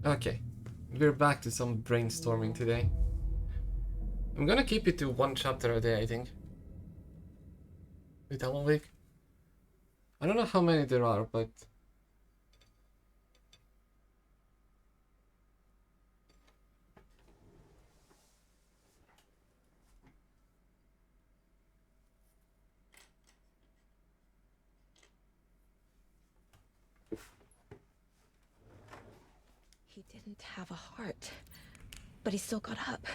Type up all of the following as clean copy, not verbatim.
Okay, we're back to some brainstorming today. I'm gonna keep it to one chapter a day, I think. With Alan Wake. I don't know how many there are, but He didn't have a heart, but he still got up.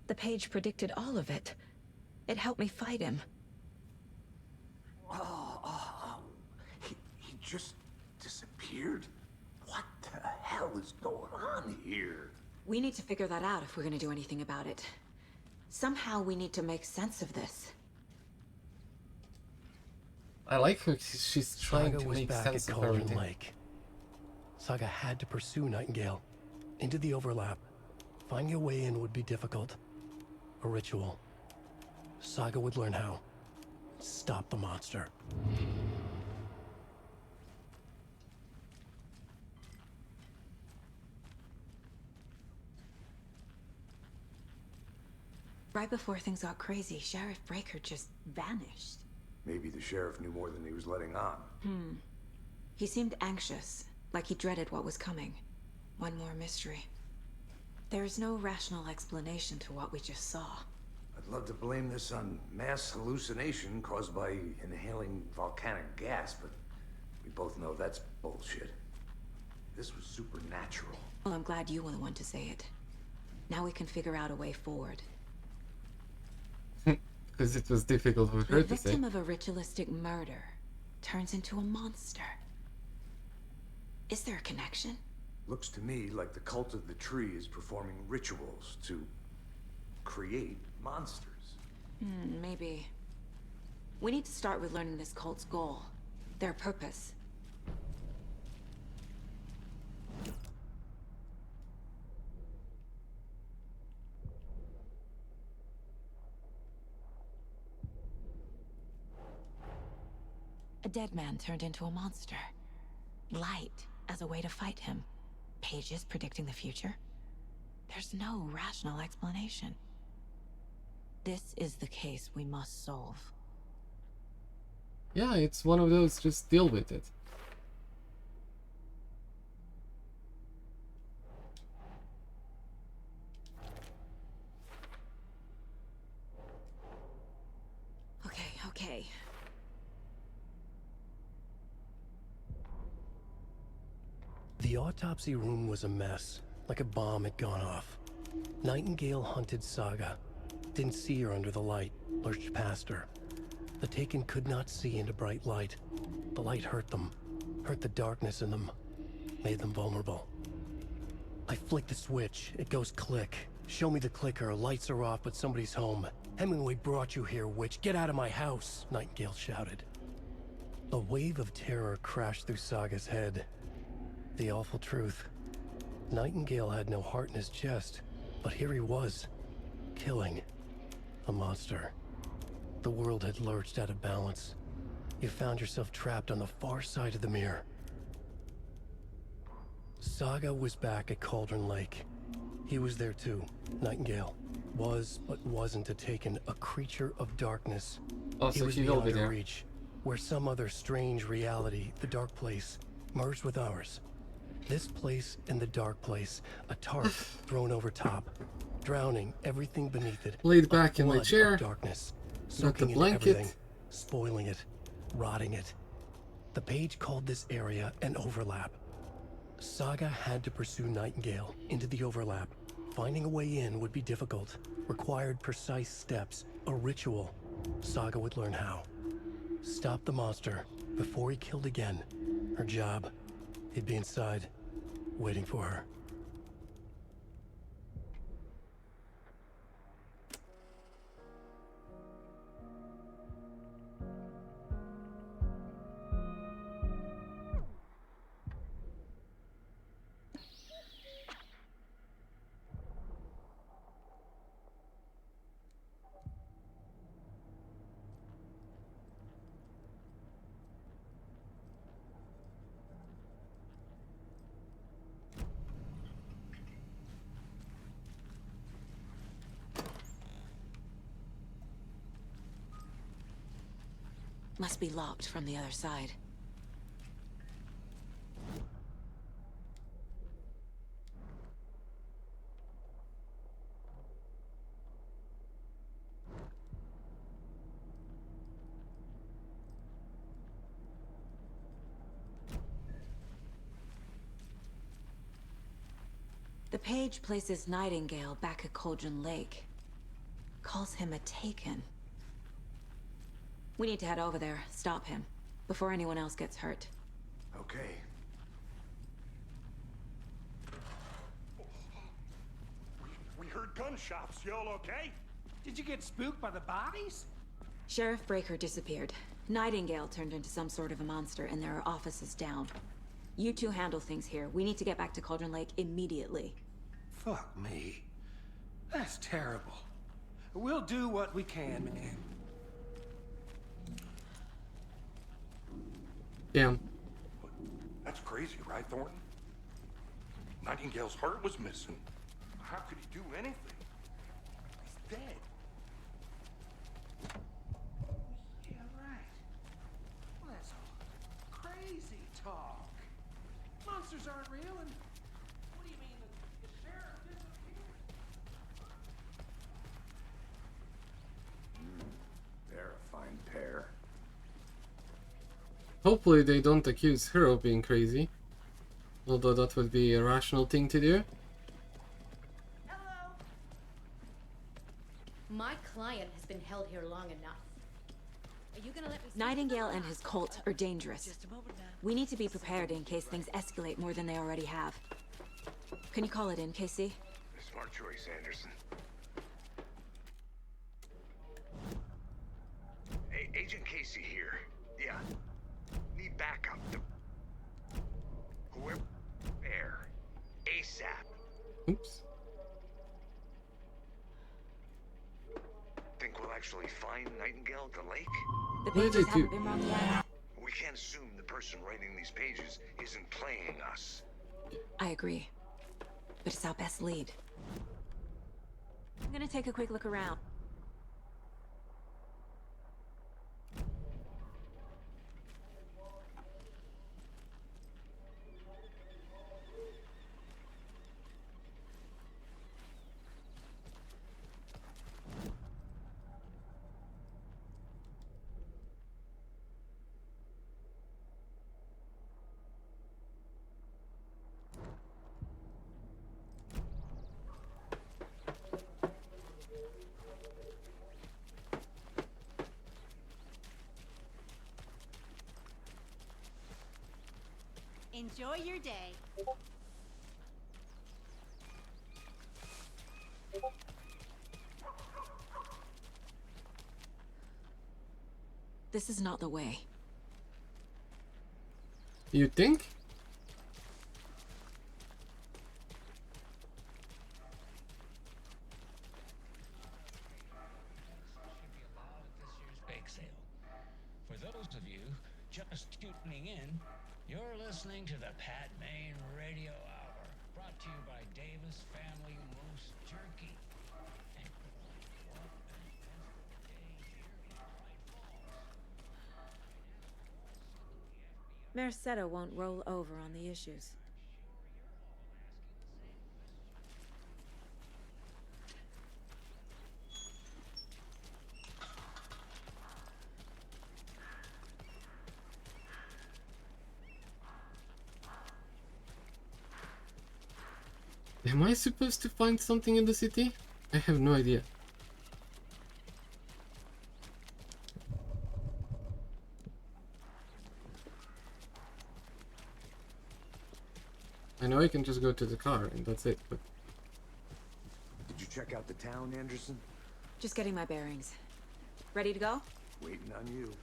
The page predicted all of it. It helped me fight him. He just disappeared? What the hell is going on here? We need to figure that out if we're gonna do anything about it. Somehow we need to make sense of this. I like how she's trying Saga to was make back sense at of Cauldron everything. Lake. Saga had to pursue Nightingale into the overlap. Finding a way in would be difficult. A ritual. Saga would learn how. Stop the monster. Right before things got crazy, Sheriff Breaker just vanished. Maybe the sheriff knew more than he was letting on. He seemed anxious, like he dreaded what was coming. One more mystery. There's no rational explanation to what we just saw. I'd love to blame this on mass hallucination caused by inhaling volcanic gas, but we both know that's bullshit. This was supernatural. Well, I'm glad you were the one to say it. Now we can figure out a way forward. Because it was difficult for The her to say. victim of a ritualistic murder turns into a monster. Is there a connection? Looks to me like the cult of the tree is performing rituals to create monsters. Maybe. We need to start with learning this cult's goal. Their purpose. A dead man turned into a monster. Light as a way to fight him. Pages predicting the future. There's no rational explanation. This is the case we must solve. Yeah, it's one of those, just deal with it. Okay. The autopsy room was a mess, like a bomb had gone off. Nightingale hunted Saga. Didn't see her under the light, lurched past her. The Taken could not see into bright light. The light hurt them, hurt the darkness in them, made them vulnerable. I flick the switch, it goes click. Show me the clicker, lights are off, but somebody's home. Hemingway brought you here, witch. Get out of my house, Nightingale shouted. A wave of terror crashed through Saga's head. The awful truth. Nightingale had no heart in his chest, but here he was, killing a monster. The world had lurched out of balance. You found yourself trapped on the far side of the mirror. Saga was back at Cauldron Lake. He was there too. Nightingale was, but wasn't a Taken, a creature of darkness. Oh, He so was he will beyond be her there. reach, where some other strange reality, the dark place, merged with ours. This place and the dark place, a tarp thrown over top, drowning everything beneath it. Laid A back in my flood of chair, darkness, got the soaking into blanket. everything, spoiling it, rotting it. The page called this area an overlap. Saga had to pursue Nightingale into the overlap. Finding a way in would be difficult, required precise steps, a ritual. Saga would learn how. Stop the monster before he killed again. Her job. He'd be inside, waiting for her. Must be locked from the other side. The page places Nightingale back at Cauldron Lake. Calls him a Taken. We need to head over there, stop him, before anyone else gets hurt. Okay. We heard gunshots. Y'all okay? Did you get spooked by the bodies? Sheriff Breaker disappeared. Nightingale turned into some sort of a monster, and there are offices down. You two handle things here. We need to get back to Cauldron Lake immediately. Fuck me. That's terrible. We'll do what we can, man. Damn. That's crazy, right, Thornton? Nightingale's heart was missing. How could he do anything? He's dead. Yeah, right. Well, that's all crazy talk. Monsters aren't real, and what do you mean the sheriff disappeared? They're a fine pair. Hopefully they don't accuse her of being crazy. Although that would be a rational thing to do. Hello. My client has been held here long enough. Are you gonna let me? Nightingale and his cult are dangerous. We need to be prepared in case things escalate more than they already have. Can you call it in, Casey? Smart choice, Anderson. Hey, Agent Casey here. Yeah. Need backup. Whoever there. ASAP. Oops. Think we'll actually find Nightingale at the lake? The What did pages they haven't do? been marked yet. We can't assume the person writing these pages isn't playing us. I agree. But it's our best lead. I'm gonna take a quick look around. Enjoy your day. This is not the way. You think? Bake sale. For those of you just tuning in, you're listening to the Pat Main Radio Hour, brought to you by Davis Family Moose Jerky. And Merced won't roll over on the issues. Am I supposed to find something in the city? I have no idea. I know I can just go to the car and that's it, but Did you check out the town, Anderson? Just getting my bearings. Ready to go? Waiting on you.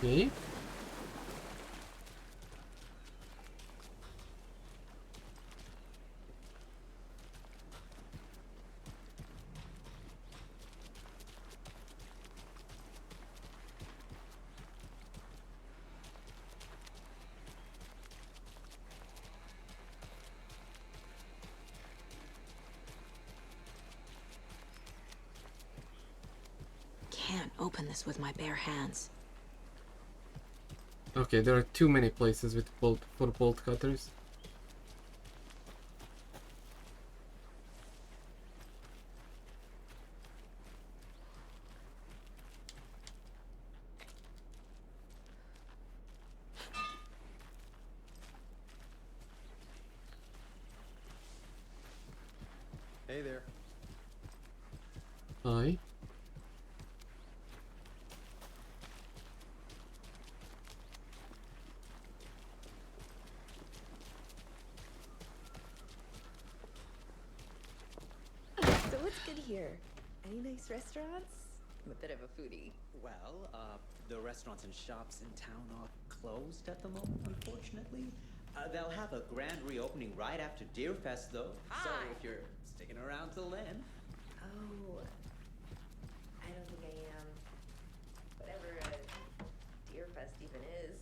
okay. can't open this with my bare hands. Okay, there are too many places with for bolt cutters. Hey there. Hi. So what's good here? Any nice restaurants? I'm a bit of a foodie. Well, the restaurants and shops in town are closed at the moment, unfortunately. They'll have a grand reopening right after Deerfest, though. So Hi. if you're sticking around till then. Oh, I don't think I am. Whatever Deerfest even is.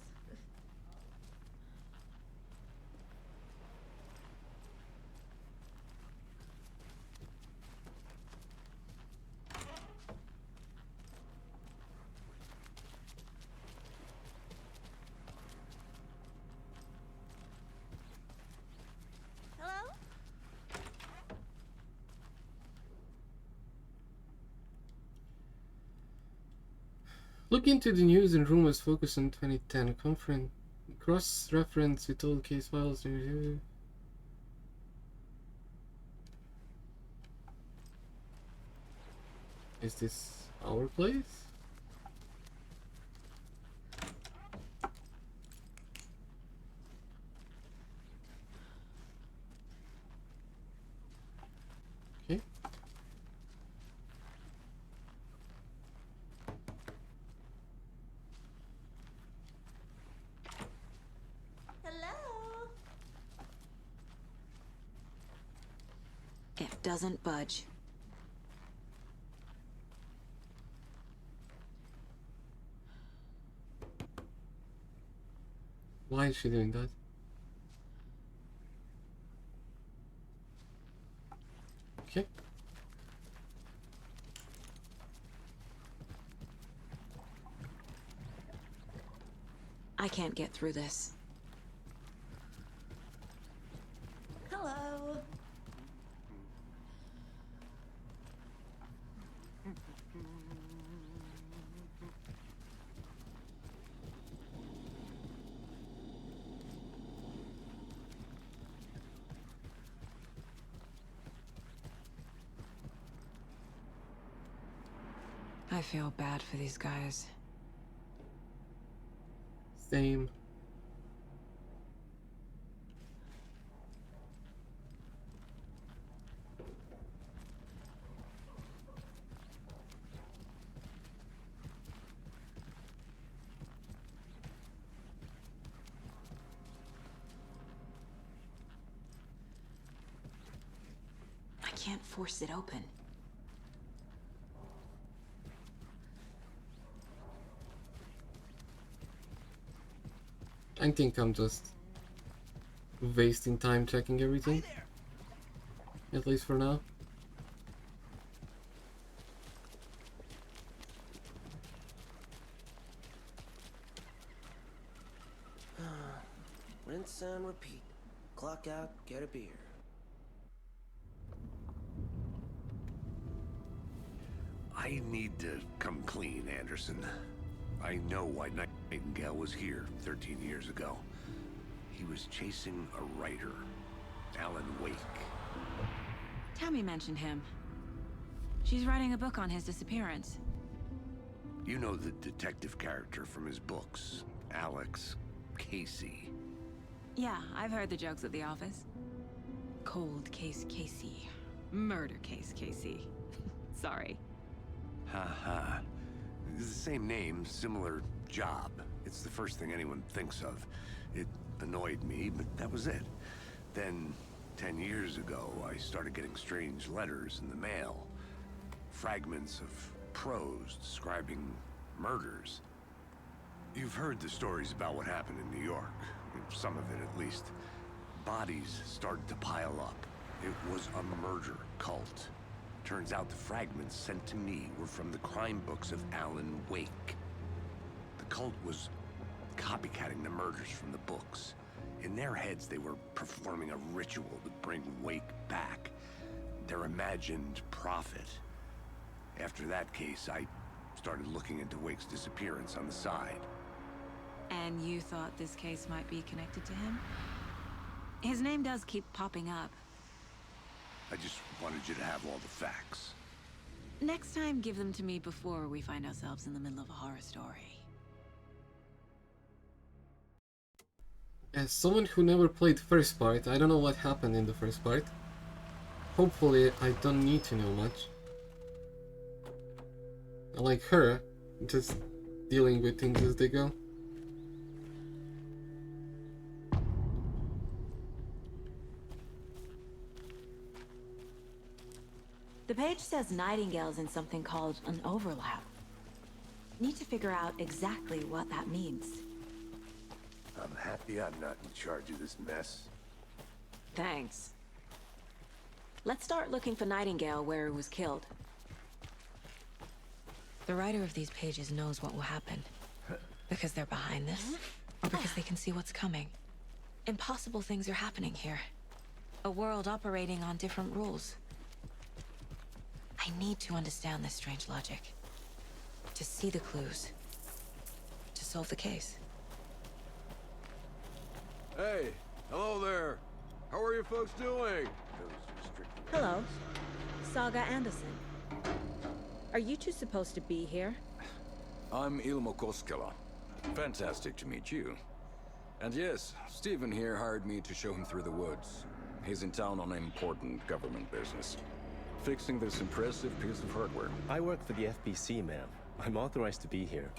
Hello? Look into the news and rumors focused on 2010 conference. Cross-reference with all case files. Is this our place? Okay. Hello? It doesn't budge. Why is she doing that? Okay. I can't get through this. Hello? I feel bad for these guys. Same. I can't force it open. I think I'm just wasting time checking everything. At least for now. Rinse and repeat. Clock out, get a beer. I need to come clean, Anderson. I know why Nightingale was here 13 years ago. He was chasing a writer, Alan Wake. Tammy mentioned him. She's writing a book on his disappearance. You know the detective character from his books, Alex Casey. Yeah, I've heard the jokes at the office. Cold case Casey. Murder case Casey. Sorry. Ha. It's the same name, similar job. It's the first thing anyone thinks of. It annoyed me, but that was it. Then, 10 years ago, I started getting strange letters in the mail. Fragments of prose describing murders. You've heard the stories about what happened in New York. Some of it, at least. Bodies started to pile up. It was a murder cult. Turns out the fragments sent to me were from the crime books of Alan Wake. The cult was copycatting the murders from the books. In their heads, they were performing a ritual to bring Wake back. Their imagined prophet. After that case, I started looking into Wake's disappearance on the side. And you thought this case might be connected to him? His name does keep popping up. I just wanted you to have all the facts. Next time, give them to me before we find ourselves in the middle of a horror story. As someone who never played first part, I don't know what happened in the first part. Hopefully, I don't need to know much. Like her, just dealing with things as they go. The page says Nightingale's in something called an overlap. Need to figure out exactly what that means. I'm happy I'm not in charge of this mess. Thanks. Let's start looking for Nightingale where he was killed. The writer of these pages knows what will happen. Because they're behind this, or because they can see what's coming. Impossible things are happening here. A world operating on different rules. I need to understand this strange logic. To see the clues. To solve the case. Hey, hello there. How are you folks doing? Hello. Saga Anderson. Are you two supposed to be here? I'm Ilmo Koskela. Fantastic to meet you. And yes, Stephen here hired me to show him through the woods. He's in town on important government business. Fixing this impressive piece of hardware. I work for the FBC, ma'am. I'm authorized to be here.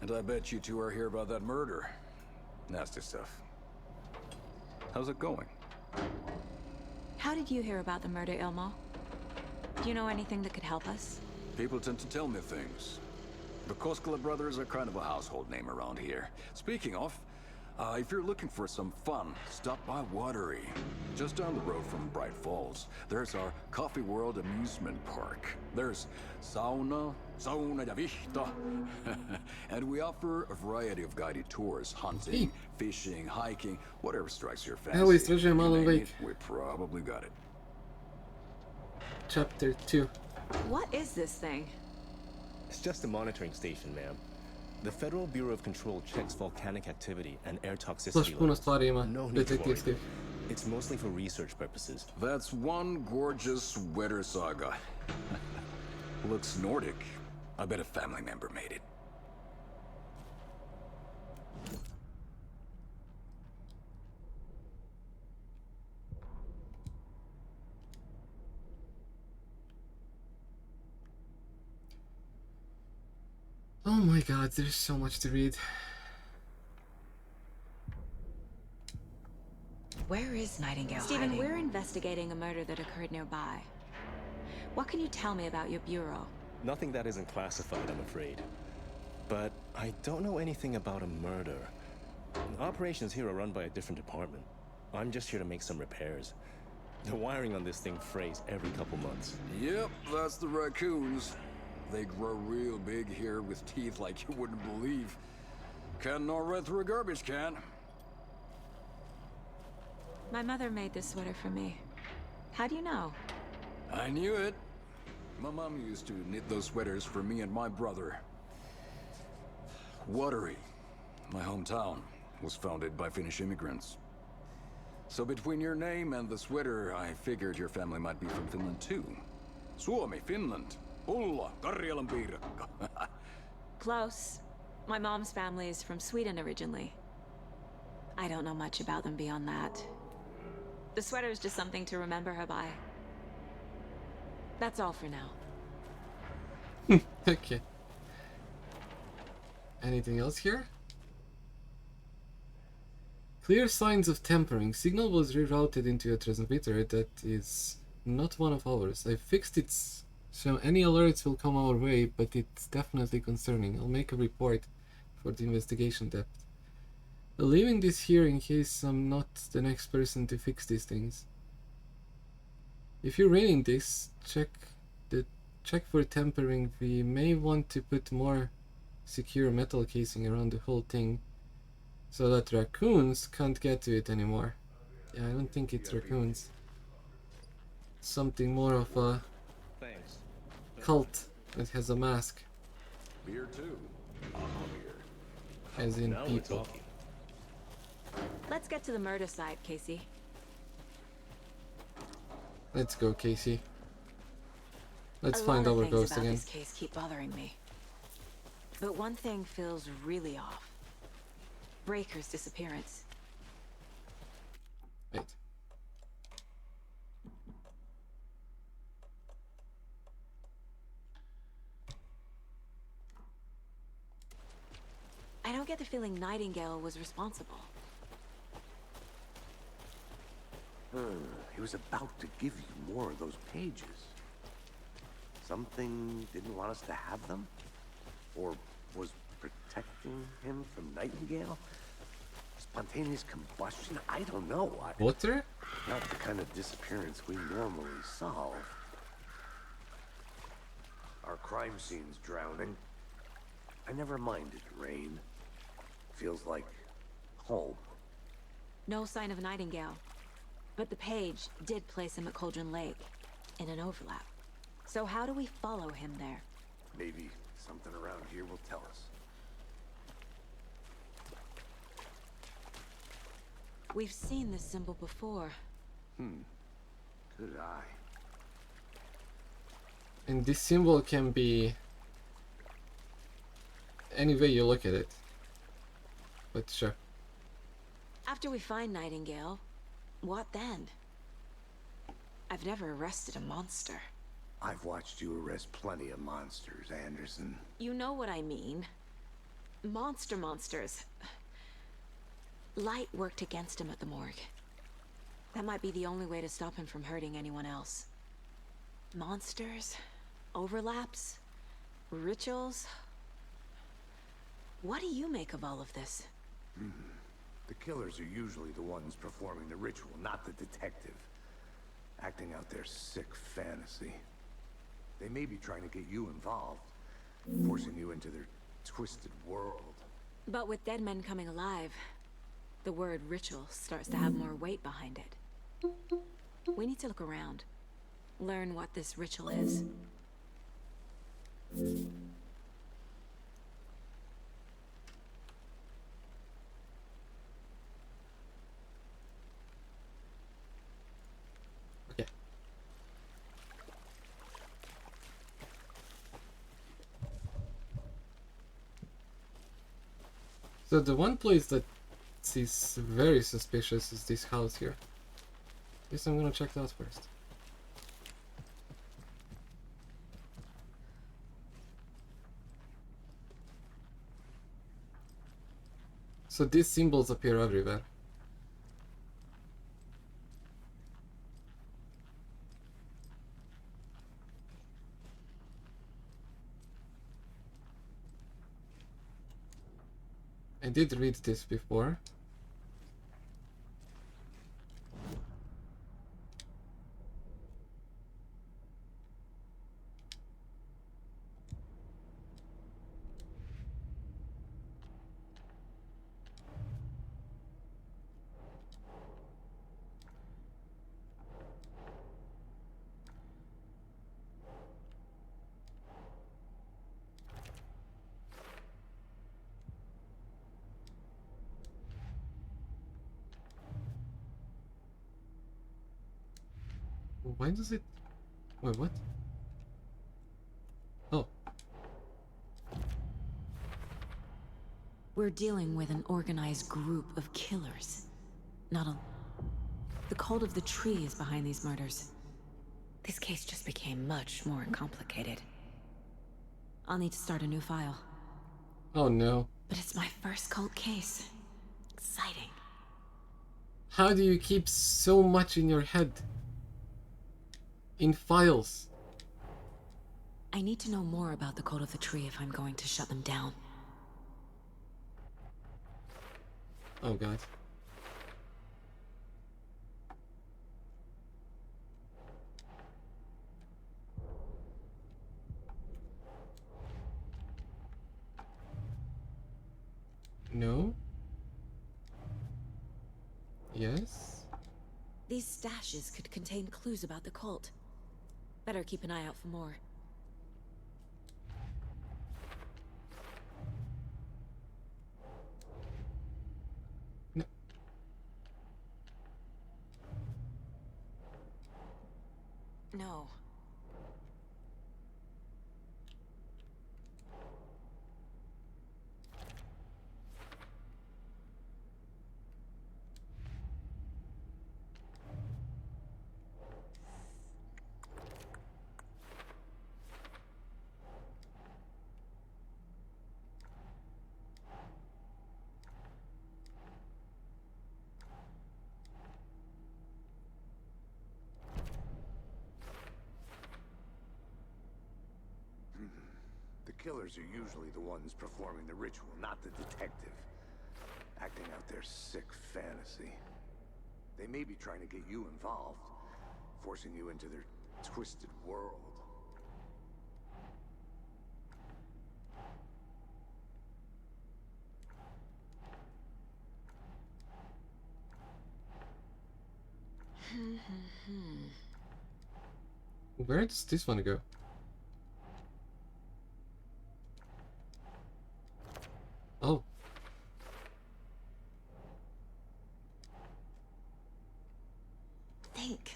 And I bet you two are here about that murder. Nasty stuff. How's it going? How did you hear about the murder, Ilmo? Do you know anything that could help us? People tend to tell me things. The Koskela brothers are kind of a household name around here. Speaking of, if you're looking for some fun, stop by Watery. Just down the road from Bright Falls, there's our Coffee World amusement park. There's sauna ja vihta. And we offer a variety of guided tours, hunting, fishing, hiking, whatever strikes your fancy. Evo istražujem Alan Wake. We probably got it. Chapter 2. What is this thing? It's just a monitoring station, ma'am. The Federal Bureau of Control checks volcanic activity and air toxicity levels. No need to worry. It's mostly for research purposes. That's one gorgeous weather saga. Looks Nordic. I bet a family member made it. Oh my god, there's so much to read. Where is Nightingale Stephen, hiding? we're investigating a murder that occurred nearby. What can you tell me about your bureau? Nothing that isn't classified, I'm afraid. But I don't know anything about a murder. Operations here are run by a different department. I'm just here to make some repairs. The wiring on this thing frays every couple months. Yep, that's the raccoons. They grow real big here with teeth like you wouldn't believe. Can't gnaw right through a garbage can. My mother made this sweater for me. How do you know? I knew it. My mom used to knit those sweaters for me and my brother. Watery, my hometown, was founded by Finnish immigrants. So between your name and the sweater, I figured your family might be from Finland too. Suomi, Finland. Ulla, Karjalan piirakka. Close. My mom's family is from Sweden originally. I don't know much about them beyond that. The sweater is just something to remember her by. That's all for now. Okay. Anything else here? Clear signs of tampering. Signal was rerouted into a transmitter that is not one of ours. I fixed it so any alerts will come our way, but it's definitely concerning. I'll make a report for the investigation depth. Leaving this here in case I'm not the next person to fix these things. If you're reading this, check the check for tempering. We may want to put more secure metal casing around the whole thing so that raccoons can't get to it anymore. Yeah, I don't think it's raccoons. Something more of a cult that has a mask. Beer too. As in Now we're people. talking. Let's get to the murder site, Casey. Let's go, Casey. Let's A find lot of our things ghost about again. this case keep bothering me. But one thing feels really off. Breaker's disappearance. Wait. I don't get the feeling Nightingale was responsible. He was about to give you more of those pages. Something didn't want us to have them? Or was protecting him from Nightingale? Spontaneous combustion? I don't know. Water? Not the kind of disappearance we normally solve. Our crime scene's drowning. I never minded rain. Feels like home. No sign of Nightingale. But the page did place him at Cauldron Lake, in an overlap. So how do we follow him there? Maybe something around here will tell us. We've seen this symbol before. Good eye. And this symbol can be any way you look at it. But sure. After we find Nightingale, what then? I've never arrested a monster. I've watched you arrest plenty of monsters, Anderson. You know what I mean. Monsters. Light worked against him at the morgue. That might be the only way to stop him from hurting anyone else. Monsters, overlaps, rituals. What do you make of all of this? The killers are usually the ones performing the ritual, not the detective. Acting out their sick fantasy. They may be trying to get you involved, forcing you into their twisted world. But with dead men coming alive, the word ritual starts to have more weight behind it. We need to look around. Learn what this ritual is. Okay. So the one place that is very suspicious is this house here. Guess I'm gonna check that first. So these symbols appear everywhere. I did read this before. Why does it... Wait, what? Oh. We're dealing with an organized group of killers. Not a... The cult of the tree is behind these murders. This case just became much more complicated. I'll need to start a new file. Oh no. But it's my first cult case. Exciting. How do you keep so much in your head? In files? I need to know more about the cult of the tree if I'm going to shut them down. Oh god. No. Yes. These stashes could contain clues about the cult. Better keep an eye out for more. No. No. The killers are usually the ones performing the ritual, not the detective. Acting out their sick fantasy. They may be trying to get you involved, forcing you into their twisted world. Where does this one go? Oh. Think.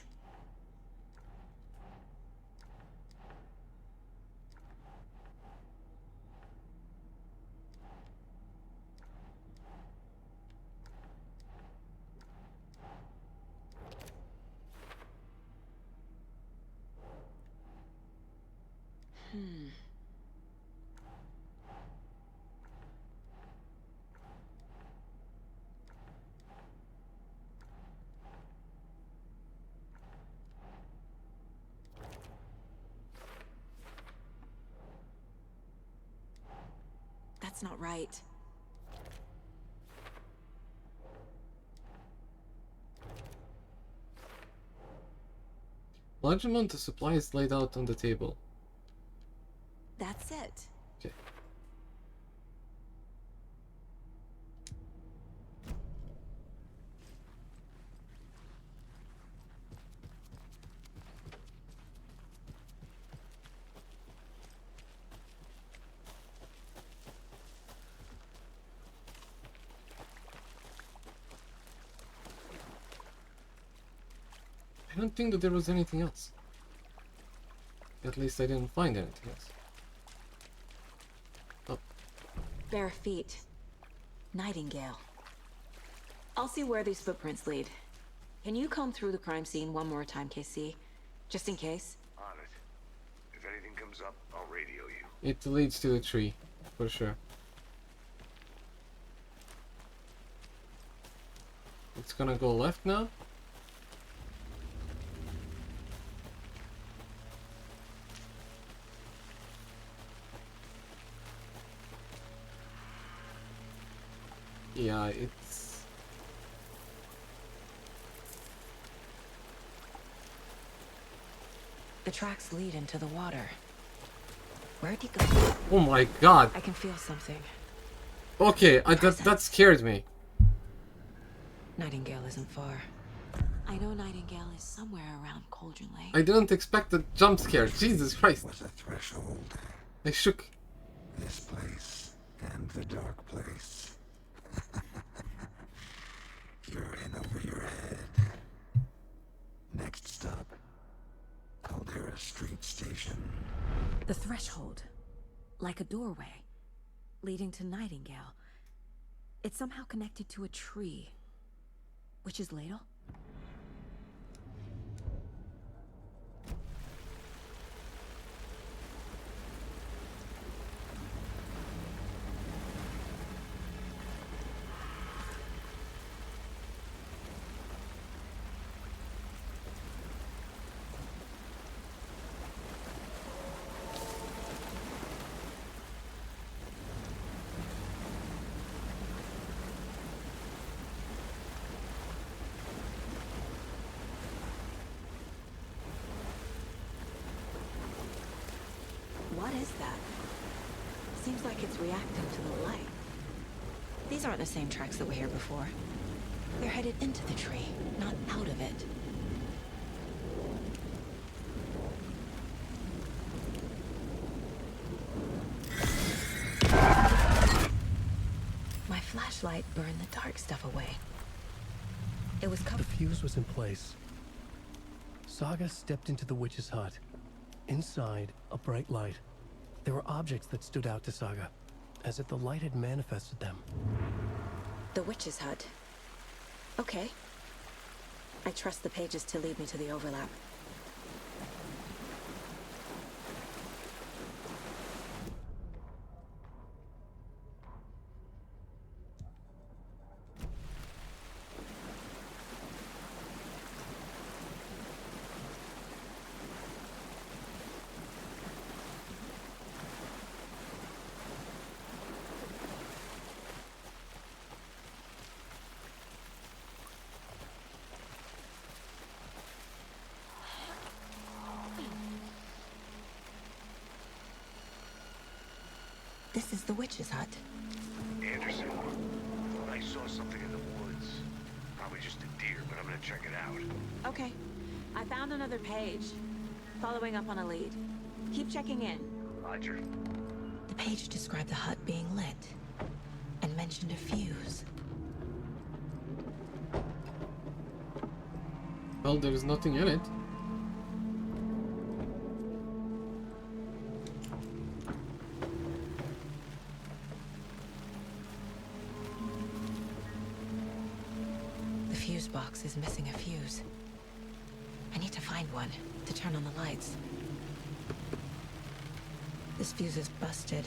That's not right. Large amount of supplies laid out on the table. That's it. Okay. I don't think that there was anything else. At least I didn't find anything else. Oh. Bare feet. Nightingale. I'll see where these footprints lead. Can you comb through the crime scene one more time, KC? Just in case? On it. If anything comes up, I'll radio you. It leads to a tree, for sure. It's gonna go left now. Yeah, it's... The tracks lead into the water. Where'd he go? Oh my god! I can feel something. Okay, that scared me. Nightingale isn't far. I know Nightingale is somewhere around Cauldron Lake. I didn't expect a jump scare. Jesus Christ. Was a threshold. I shook. This place and the dark place. You're in over your head. Next stop, Caldera Street Station. The threshold. Like a doorway. Leading to Nightingale. It's somehow connected to a tree. Witch's Ladle? What is that? Seems like it's reacting to the light. These aren't the same tracks that were here before. They're headed into the tree, not out of it. My flashlight burned the dark stuff away. It was The fuse was in place. Saga stepped into the witch's hut. Inside, a bright light. There were objects that stood out to Saga, as if the light had manifested them. The witch's hut. Okay. I trust the pages to lead me to the overlap. This is the witch's hut. Anderson, I saw something in the woods. Probably just a deer, but I'm gonna check it out. Okay. I found another page. Following up on a lead. Keep checking in. Roger. The page described the hut being lit and mentioned a fuse. Well, there is nothing in it. The fuse box is missing a fuse. I need to find one to turn on the lights. This fuse is busted.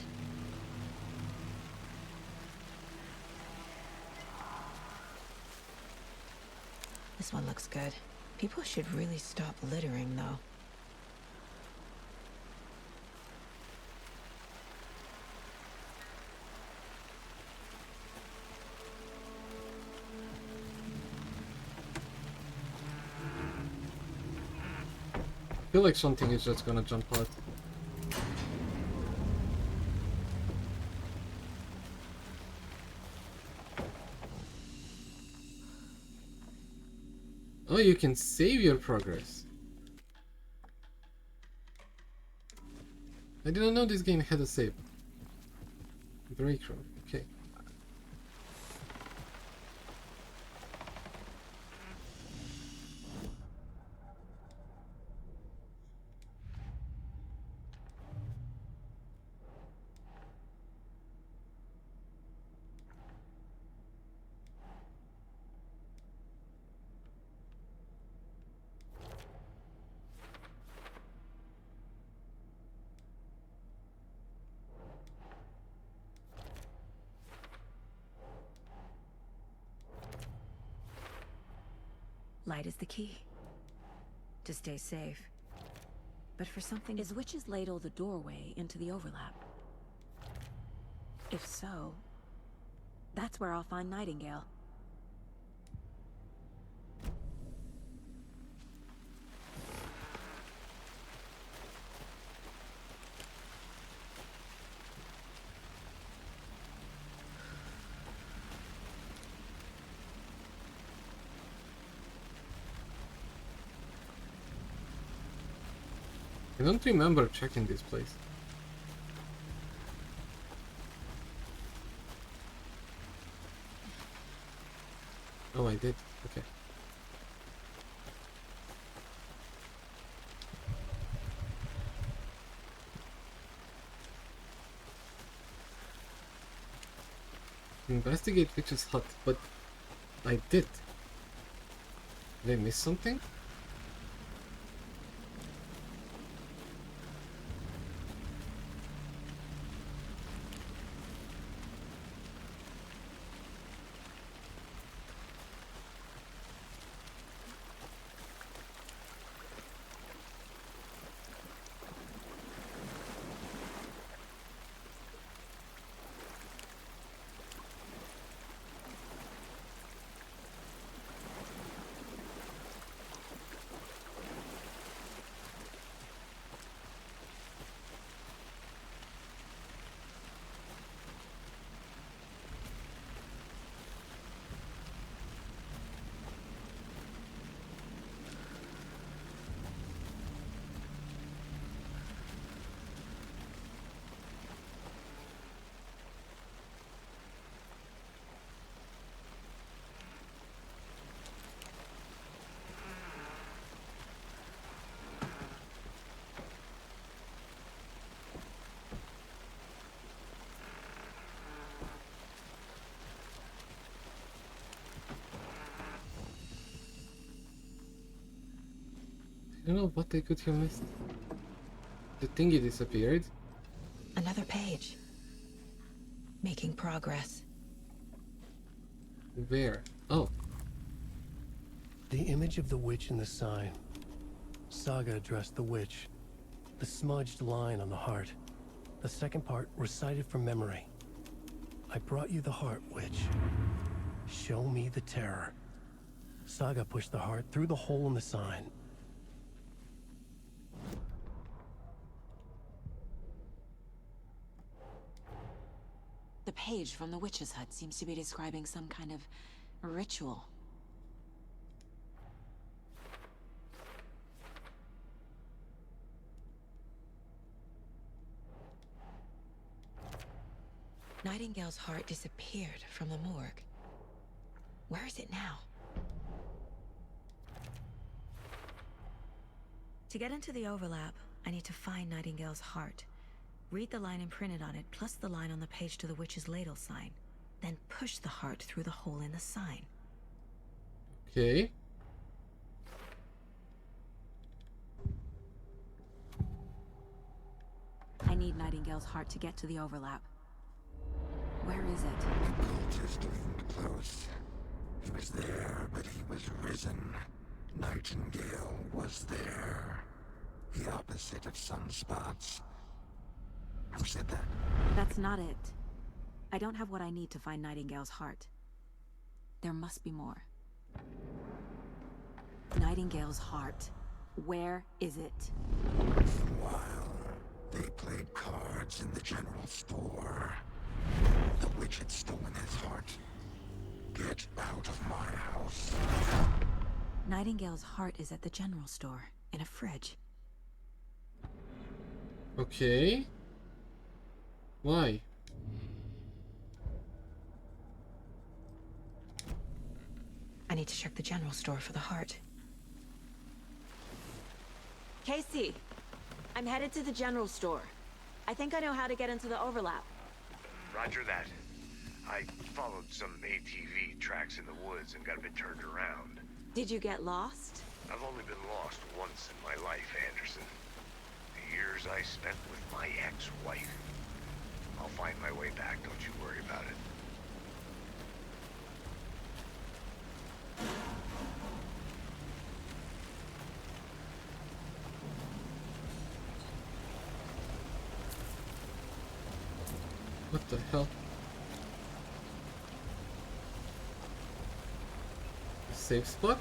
This one looks good. People should really stop littering, though. I feel like something is just gonna jump out. Oh, you can save your progress. I didn't know this game had a save. Break room, okay. Light is the key. To stay safe. But for something... Is Witch's Ladle the doorway into the overlap? If so, that's where I'll find Nightingale. I don't remember checking this place. Oh, I did. Okay. Investigate Witch's hut, but I did. Did I miss something? I don't know what I could have missed. The thingy disappeared. Another page. Making progress. Where? Oh. The image of the witch in the sign. Saga addressed the witch. The smudged line on the heart. The second part recited from memory. I brought you the heart, witch. Show me the terror. Saga pushed the heart through the hole in the sign. The page from the witch's hut seems to be describing some kind of ritual. Nightingale's heart disappeared from the morgue. Where is it now? To get into the overlap, I need to find Nightingale's heart. Read the line imprinted on it, plus the line on the page to the witch's ladle sign. Then push the heart through the hole in the sign. Okay. I need Nightingale's heart to get to the overlap. Where is it? Cultist leaned close. He was there, but he was risen. Nightingale was there. The opposite of sunspots. Who said that? That's not it. I don't have what I need to find Nightingale's heart. There must be more. Nightingale's heart. Where is it? For a while, they played cards in the general store. The witch had stolen his heart. Get out of my house. Nightingale's heart is at the general store, in a fridge. Okay. Why? I need to check the general store for the heart. Casey, I'm headed to the general store. I think I know how to get into the overlap. Roger that. I followed some ATV tracks in the woods and got a bit turned around. Did you get lost? I've only been lost once in my life, Anderson. The years I spent with my ex-wife. I'll find my way back, don't you worry about it. What the hell? Safe spot?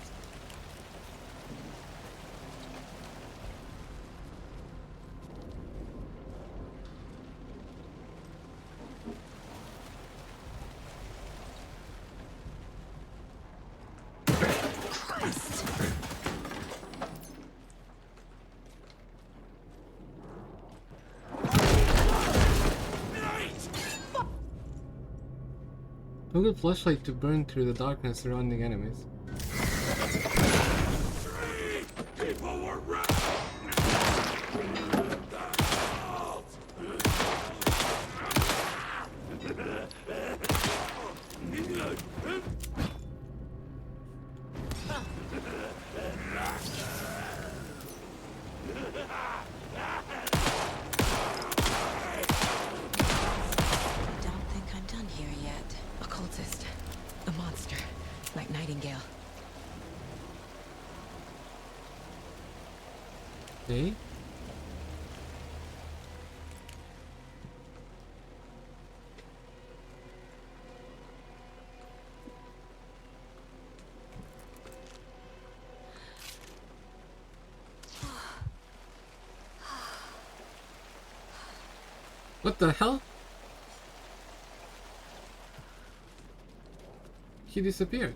Toggle flashlight to burn through the darkness surrounding enemies. People were right. Don't think I'm done here yet. A cultist. A monster. Like Nightingale. Okay. What the hell? He disappeared.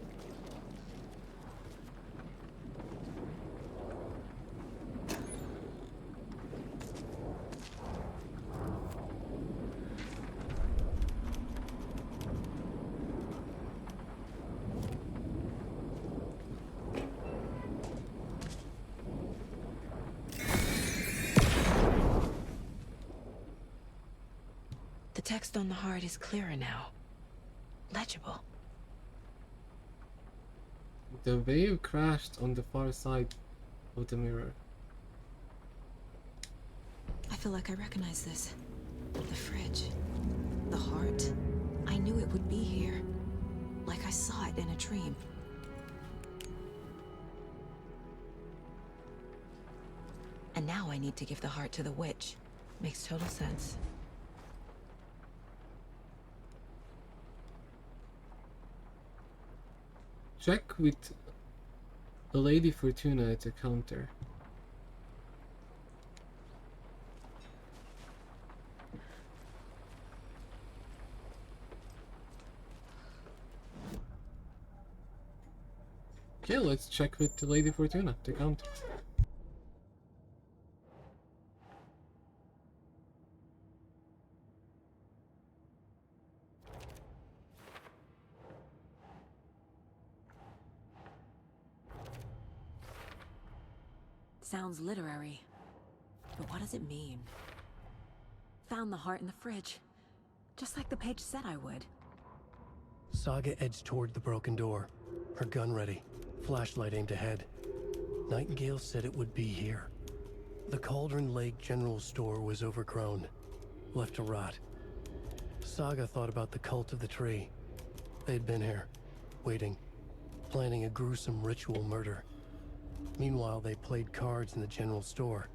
The text on the heart is clearer now. Legible. The wave crashed on the far side of the mirror. feel like I recognize this. The fridge. The heart. I knew it would be here. Like I saw it in a dream. And now I need to give the heart to the witch. Makes total sense. Check with a Lady Fortuna at the counter. Okay, let's check with the Lady Fortuna at the counter. Sounds literary. But what does it mean? Found the heart in the fridge. Just like the page said I would. Saga edged toward the broken door, her gun ready, flashlight aimed ahead. Nightingale said it would be here. The Cauldron Lake General Store was overgrown, left to rot. Saga thought about the cult of the tree. They'd been here, waiting, planning a gruesome ritual murder. Meanwhile, they played cards in the general store,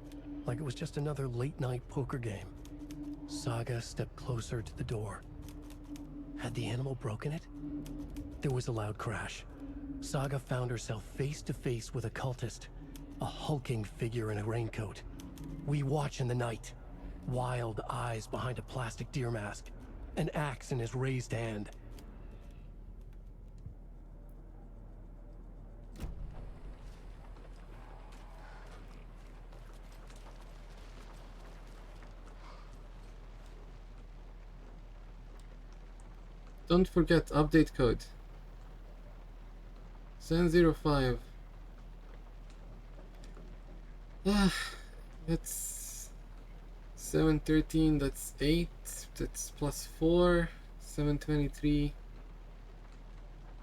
like it was just another late-night poker game. Saga stepped closer to the door. Had the animal broken it? There was a loud crash. Saga found herself face to face with a cultist, a hulking figure in a raincoat. We watch in the night, wild eyes behind a plastic deer mask, an axe in his raised hand. Don't forget, update code 705. That's 713, that's 8, that's plus 4, 723,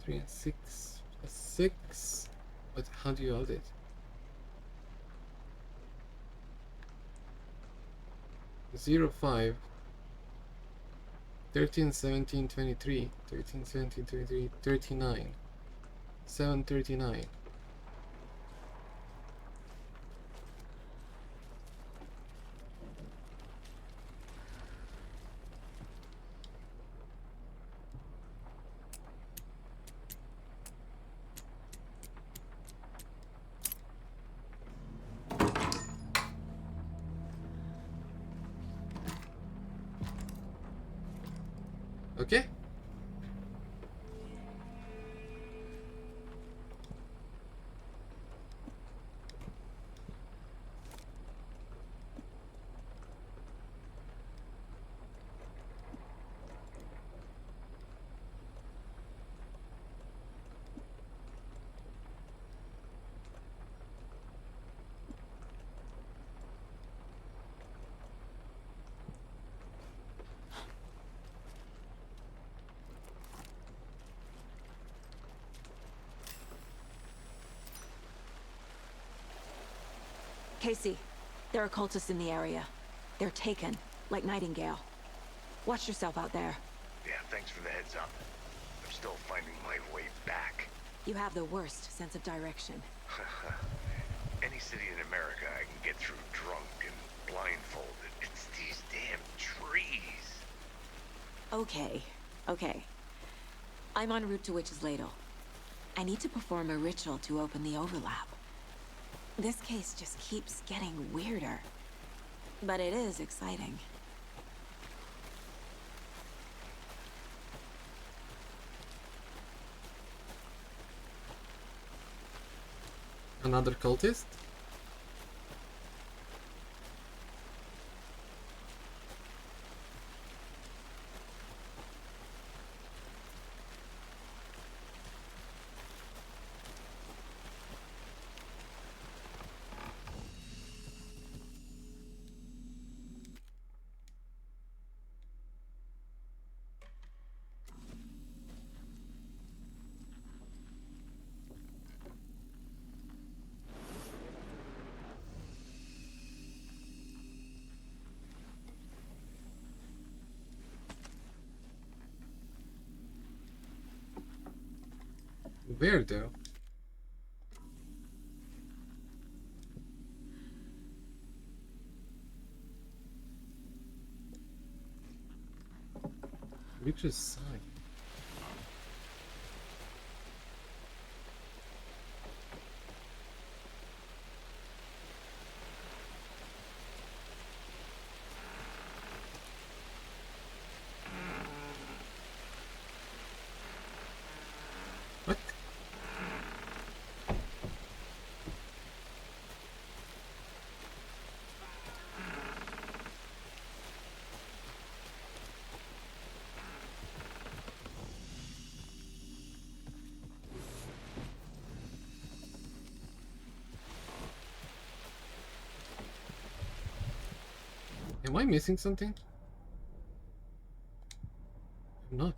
3 and 6, plus 6. But how do you update? Zero 5 13, 17, 23, 13, 17, 23, 39, 739. Okay. Casey, there are cultists in the area. They're taken, like Nightingale. Watch yourself out there. Yeah, thanks for the heads up. I'm still finding my way back. You have the worst sense of direction. Any city in America I can get through drunk and blindfolded. It's these damn trees. Okay, okay. I'm en route to Witch's Ladle. I need to perform a ritual to open the overlap. This case just keeps getting weirder. But it is exciting. Another cultist? Where though? Witch's sign. What? Am I missing something? I'm not.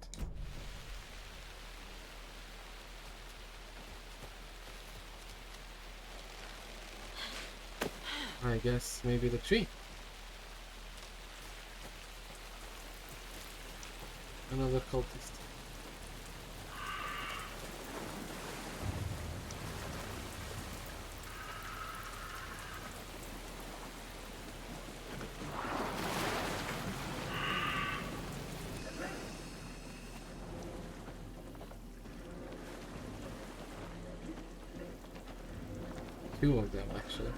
I guess maybe the tree. Another cultist. Two of them actually.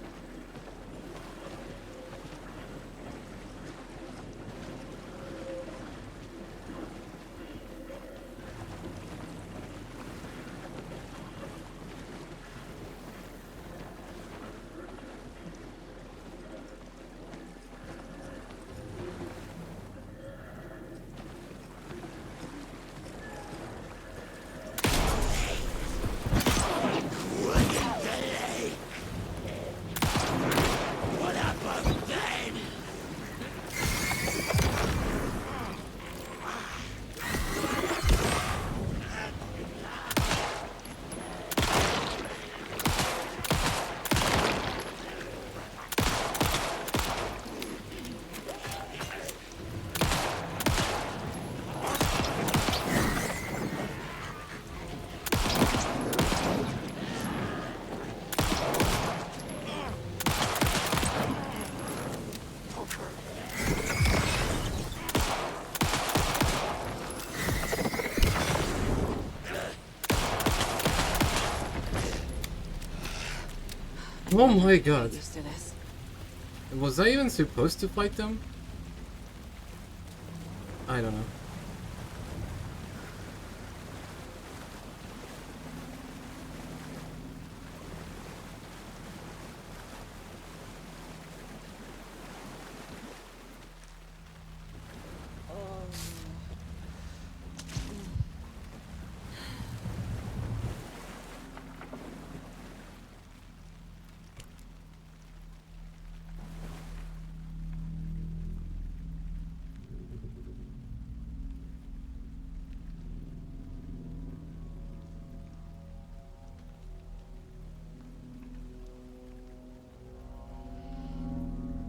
Oh my god. Used to this. Was I even supposed to fight them? I don't know.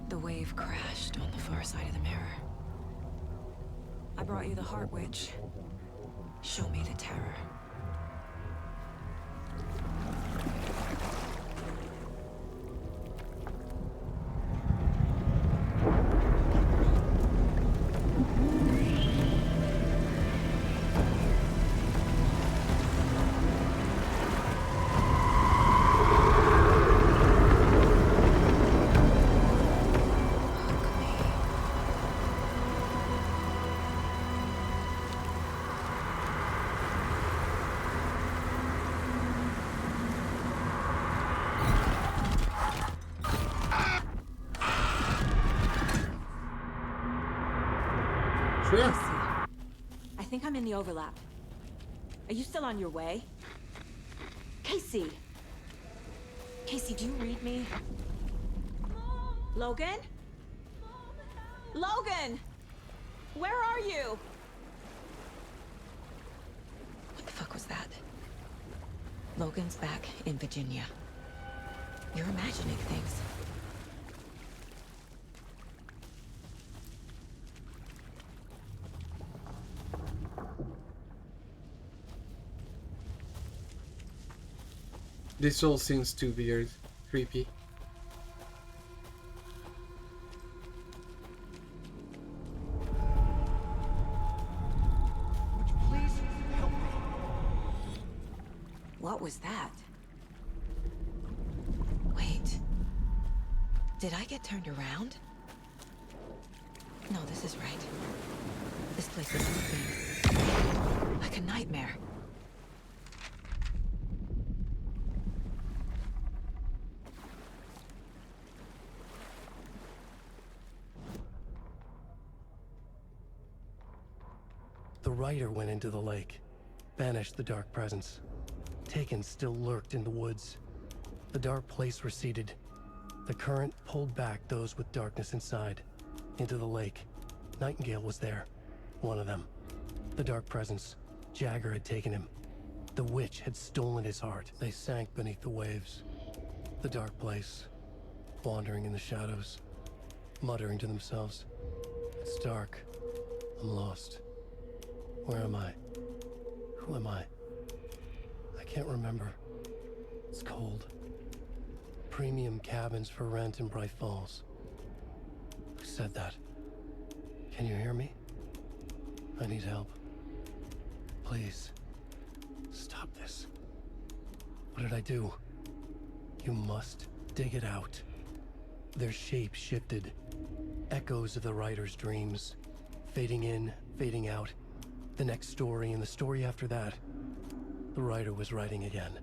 The wave crashed on the far side of the mirror. I brought you the Heart Witch. Show me the terror. Sure. I think I'm in the overlap. Are you still on your way? Casey! Casey, do you read me? Logan? Logan! Where are you? What the fuck was that? Logan's back in Virginia. You're imagining things. This all seems too weird, creepy. Please help me. What was that? Wait. Did I get turned around? No, this is right. This place is moving. Like a nightmare. The rider went into the lake, banished the dark presence. Taken still lurked in the woods. The dark place receded. The current pulled back those with darkness inside, into the lake. Nightingale was there, one of them. The dark presence, Jagger had taken him. The witch had stolen his heart. They sank beneath the waves. The dark place, wandering in the shadows, muttering to themselves. It's dark. I'm lost. Where am I? Who am I? I can't remember. It's cold. Premium cabins for rent in Bright Falls. Who said that? Can you hear me? I need help. Please. Stop this. What did I do? You must dig it out. Their shape shifted. Echoes of the writer's dreams. Fading in, fading out. The next story and the story after that. The writer was writing again.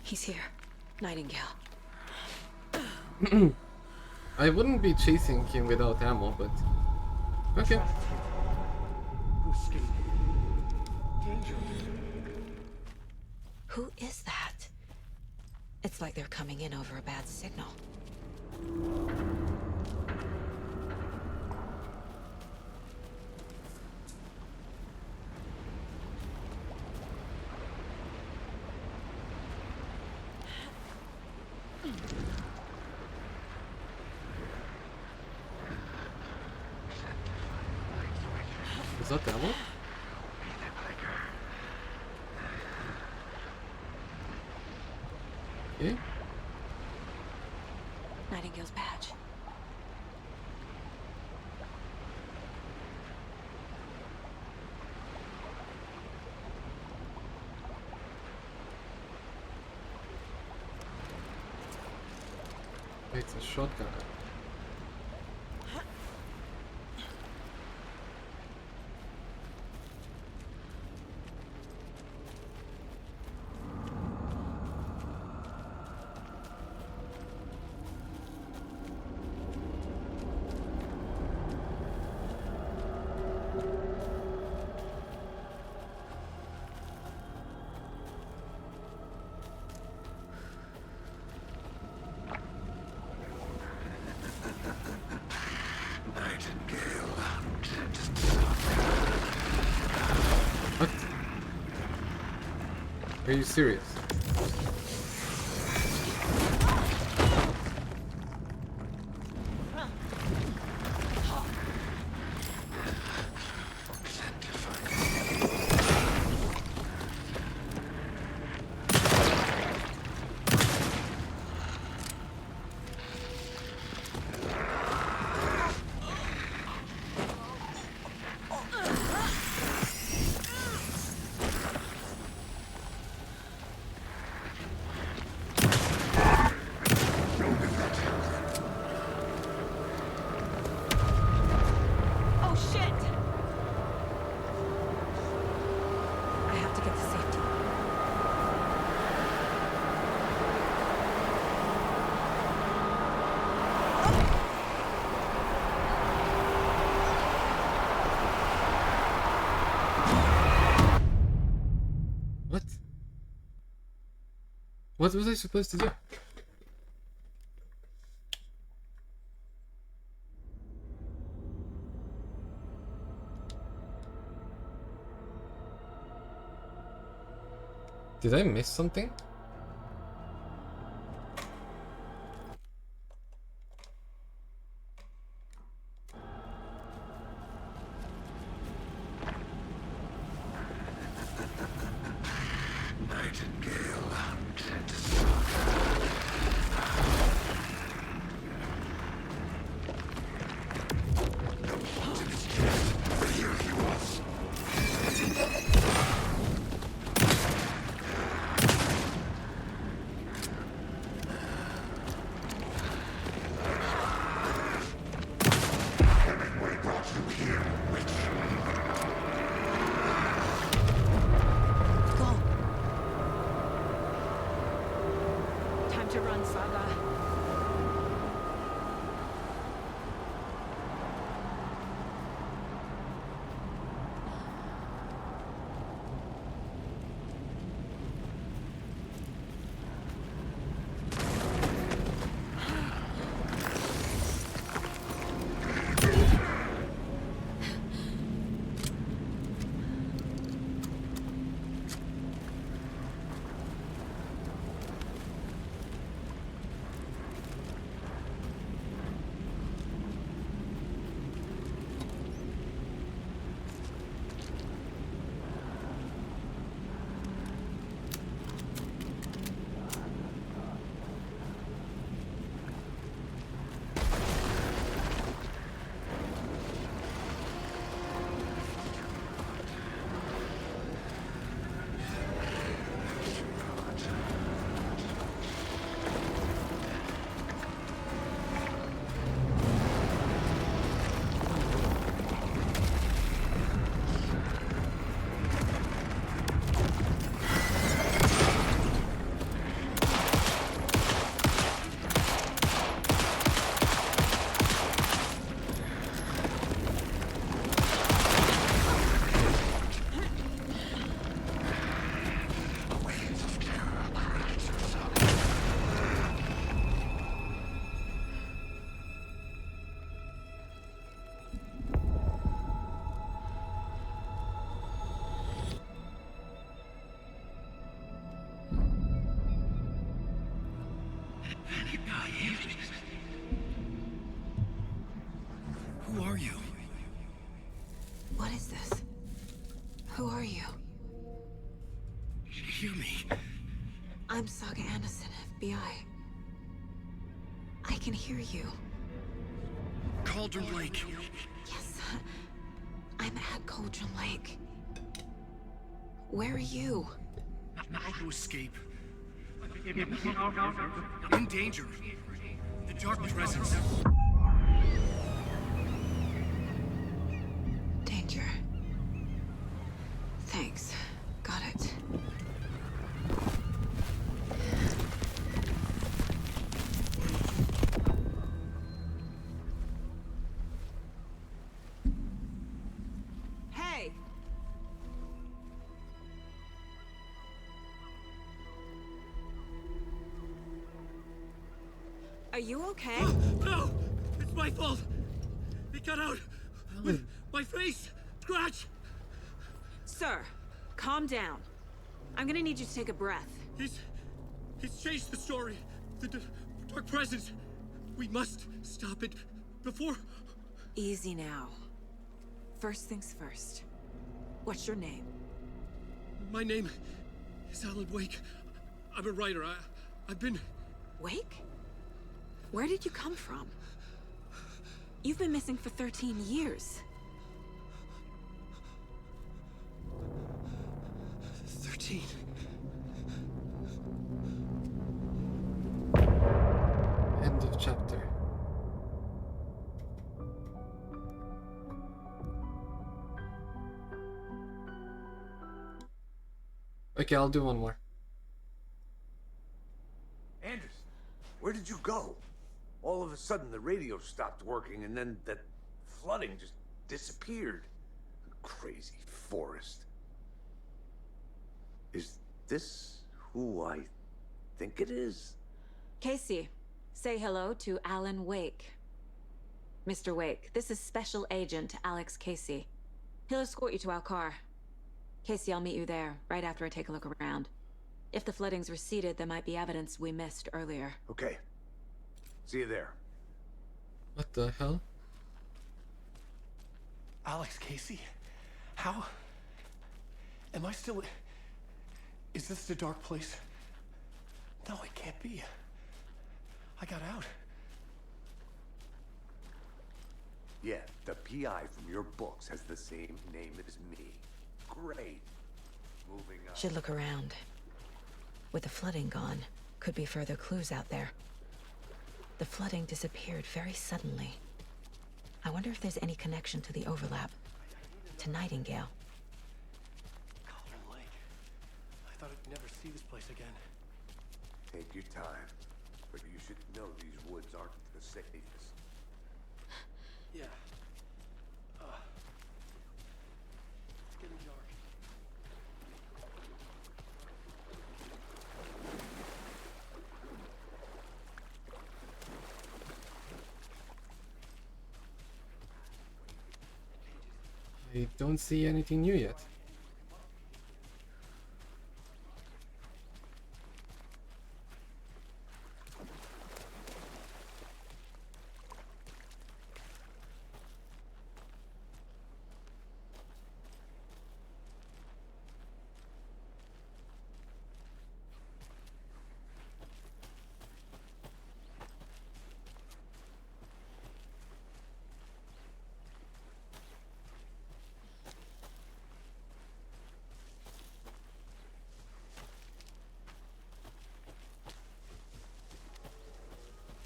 He's here. Nightingale. I wouldn't be chasing him without ammo, but... Okay. Who is that? It's like they're coming in over a bad signal. Is that ammo? Okay. Nightingale's badge. It's a shotgun. Are you serious? What was I supposed to do? Did I miss something? Nightingale hunted No hint of his death, but here he was. Hemingway brought you here, witch. Time to run, Saga. Who are you? What is this? Who are you? Hear me. I'm Saga Anderson, FBI. I can hear you. Cauldron Lake. Yes, I'm at Cauldron Lake. Where are you? Not to escape. I'm in danger. The Dark Presence. Danger. Thanks. Got it. Hey! Are you okay? No! It's my fault! It got out! With my face! Scratch! Sir, calm down. I'm gonna need you to take a breath. He's changed the story. The Dark Presence. We must stop it before... Easy now. First things first. What's your name? My name is Alan Wake. I'm a writer. I've been... Wake? Where did you come from? You've been missing for 13 years. 13. End of chapter. Okay, I'll do one more. Anderson, where did you go? All of a sudden the radio stopped working and then that flooding just disappeared. Crazy forest. Is this who I think it is? Casey, say hello to Alan Wake. Mr. Wake, this is Special Agent Alex Casey. He'll escort you to our car. Casey, I'll meet you there, right after I take a look around. If the flooding's receded, there might be evidence we missed earlier. Okay. See you there. What the hell? Alex Casey? How? Am I still... Is this the dark place? No, it can't be. I got out. Yeah, the PI from your books has the same name as me. Great. Moving on. Should look around. With the flooding gone, could be further clues out there. The flooding disappeared very suddenly. I wonder if there's any connection to the overlap. To Nightingale. Cauldron Lake. I thought I'd never see this place again. Take your time. But you should know these woods aren't the safest. Yeah. It's getting dark. I don't see anything new yet.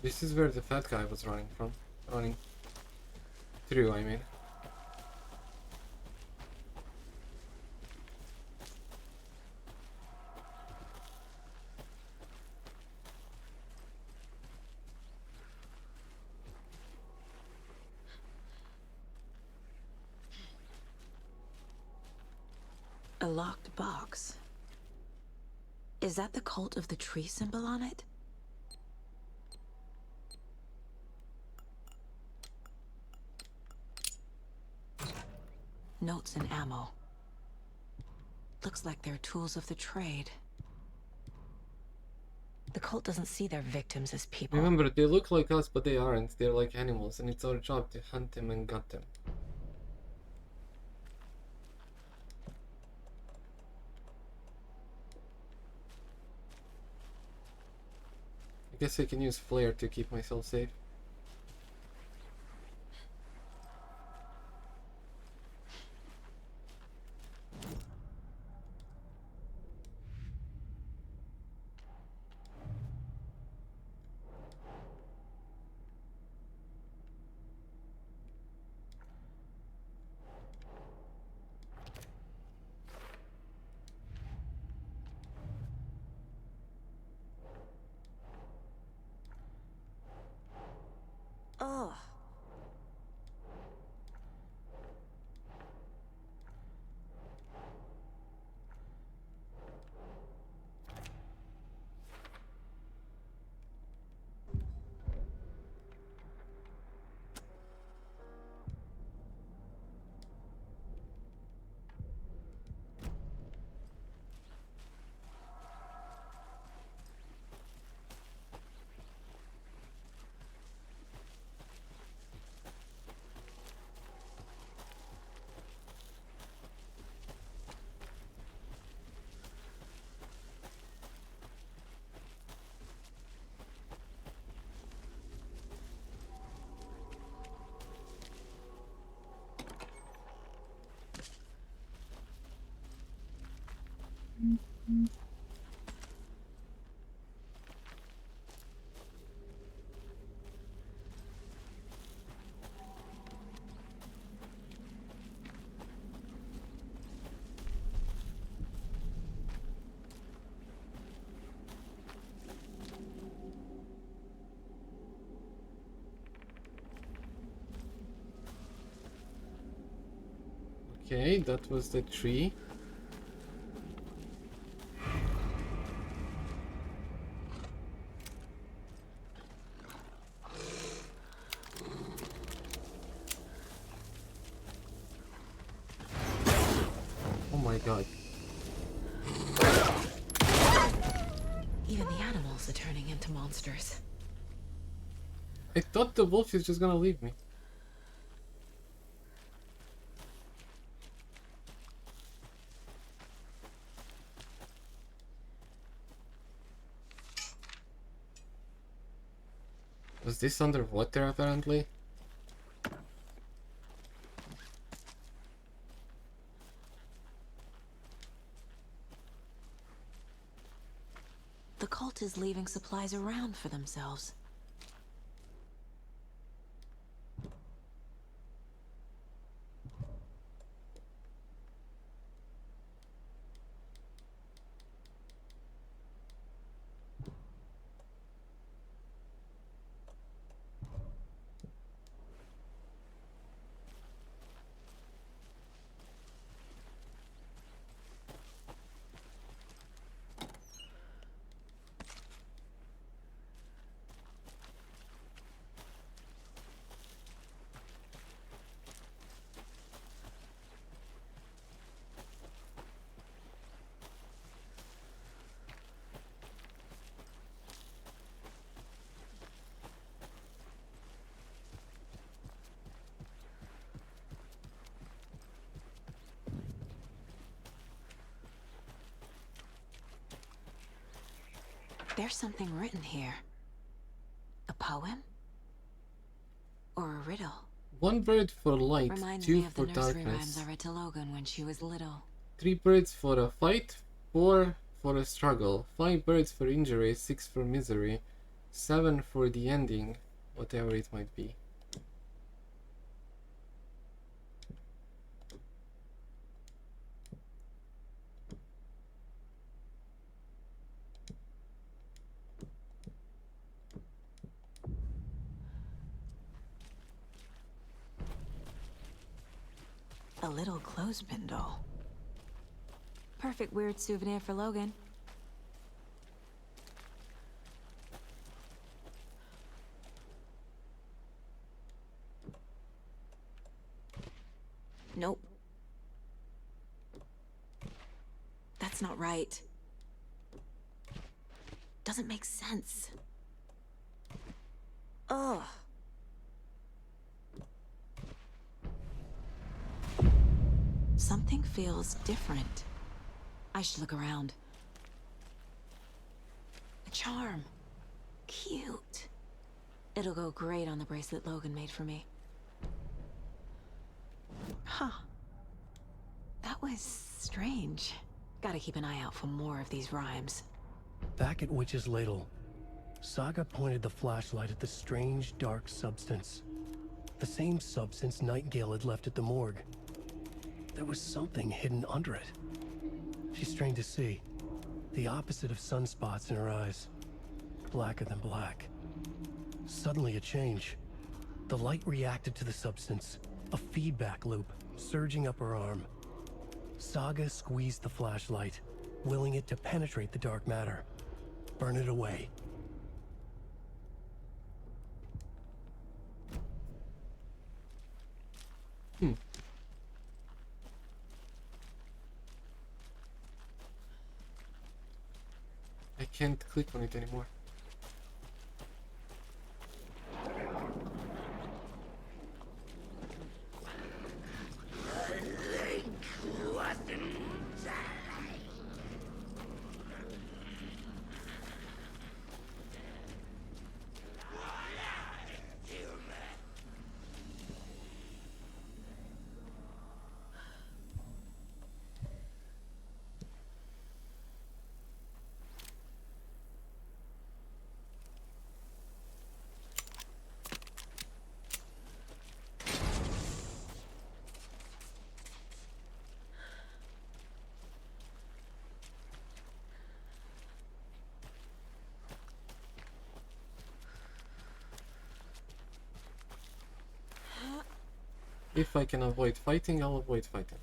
This is where the fat guy was running from. Running through, I mean. A locked box. Is that the Cult of the Tree symbol on it? Notes and ammo. Looks like they're tools of the trade. The cult doesn't see their victims as people. Remember, they look like us, but they aren't. They're like animals, and it's our job to hunt them and gut them. I guess I can use flare to keep myself safe. Ugh. Okay, that was the tree. god. Even the animals are turning into monsters. I thought the wolf is just gonna leave me. Was this underwater apparently? The cult is leaving supplies around for themselves. There's something written here. A poem? Or a riddle? One bird for light, Reminds two me of for the nursery darkness. rhymes I read to Logan when she was little. 3 birds for a fight, 4 for a struggle, 5 birds for injury, 6 for misery, 7 for the ending, whatever it might be. A little clothespin doll. Perfect weird souvenir for Logan. Nope. That's not right. Doesn't make sense. Ugh. Something feels different. I should look around. A charm. Cute. It'll go great on the bracelet Logan made for me. Huh. That was strange. Gotta keep an eye out for more of these rhymes. Back at Witch's Ladle, Saga pointed the flashlight at the strange, dark substance. The same substance Nightingale had left at the morgue. There was something hidden under it. She strained to see. The opposite of sunspots in her eyes. Blacker than black. Suddenly a change. The light reacted to the substance. A feedback loop, surging up her arm. Saga squeezed the flashlight, willing it to penetrate the dark matter. Burn it away. I can't click on it anymore. If I can avoid fighting, I'll avoid fighting.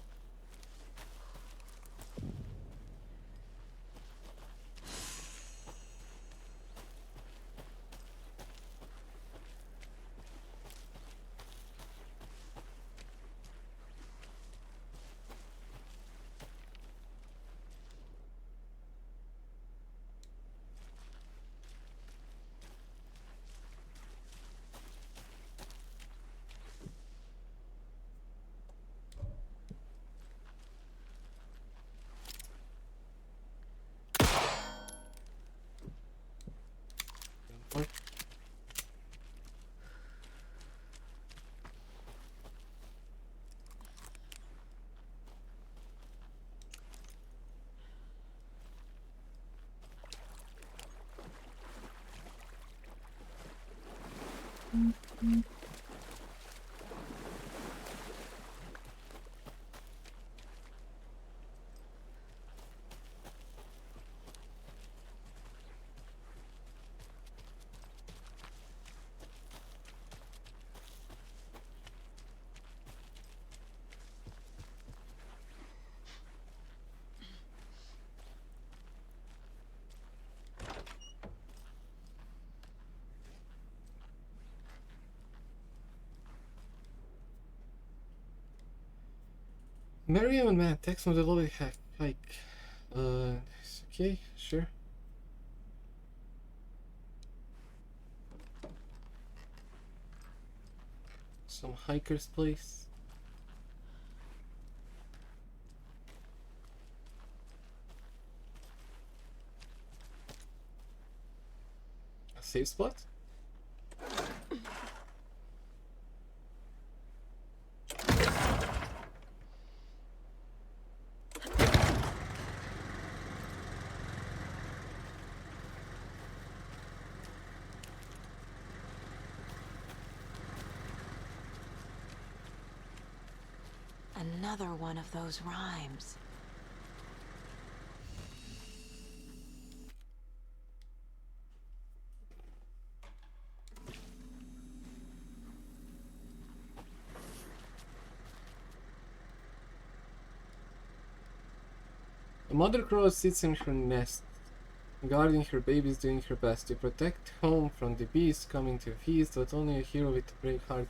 Miriam and Matt, text from the lobby hike. Okay, sure. Some hiker's place. A safe spot? Another one of those rhymes. A mother crow sits in her nest, guarding her babies, doing her best to protect home from the beast coming to feast, but only a hero with a brave heart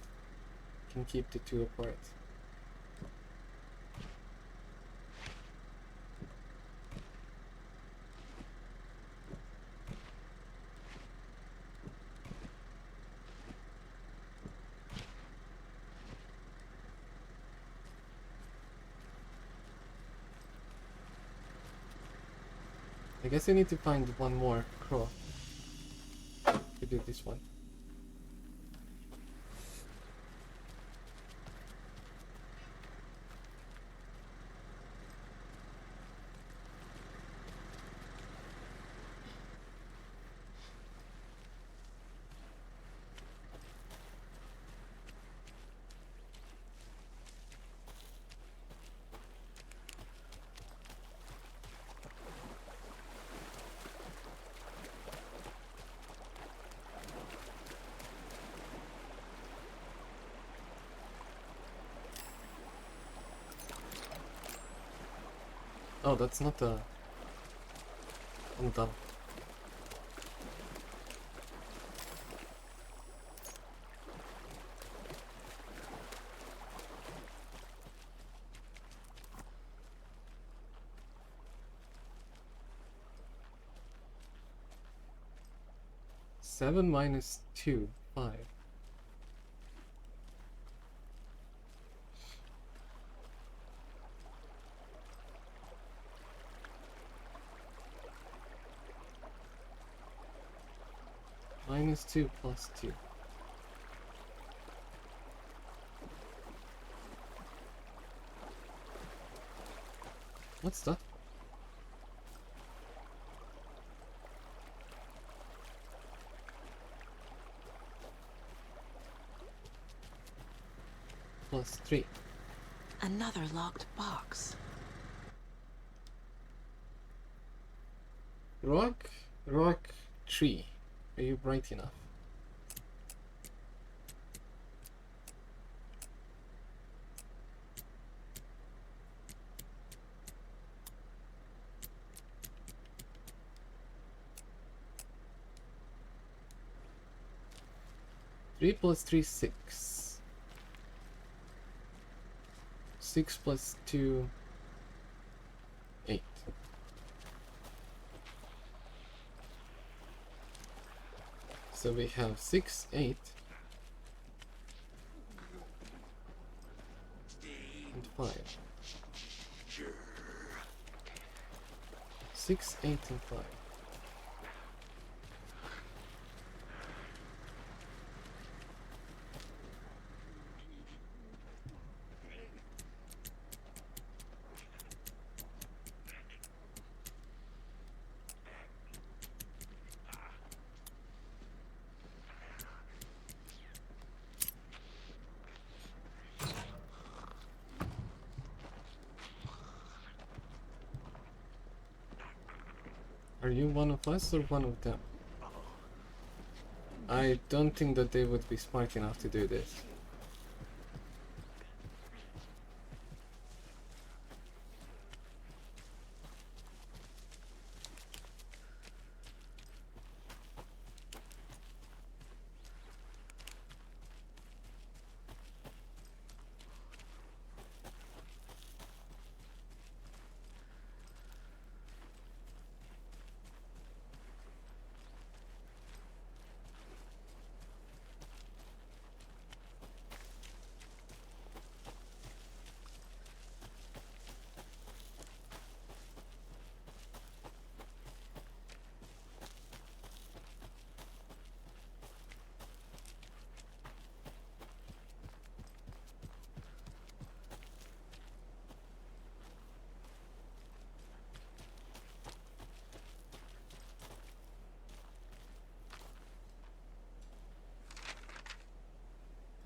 can keep the two apart. I guess I need to find one more crow to do this one. Oh, that's not a... I'm dumb. Seven minus 2, 5. Minus 2 plus 2. What's that? Plus 3. Another locked box. Rock, tree. Are you bright enough? Three plus 3, 6. 6 plus 2, 8. So we have 6, 8, and 5. 6, 8, and 5. Are you one of us or one of them? I don't think that they would be smart enough to do this.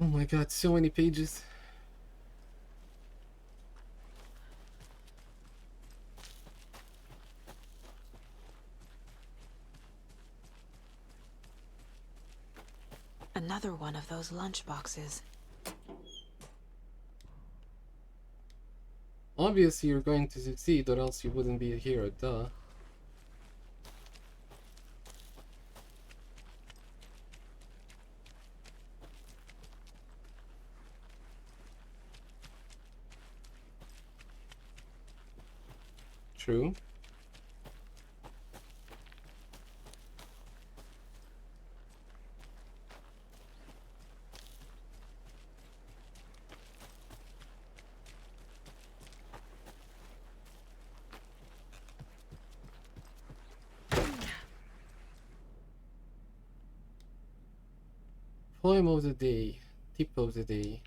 Oh my god, so many pages. Another one of those lunch boxes. Obviously you're going to succeed or else you wouldn't be a hero, duh. True. Poem of the day. Tip of the day.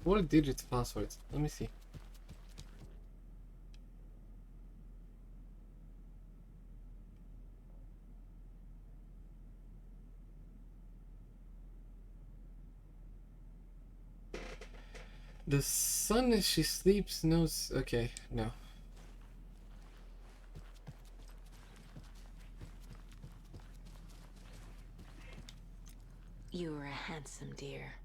Four digits passwords. Let me see. The sun as she sleeps knows. Okay, no. You were a handsome deer.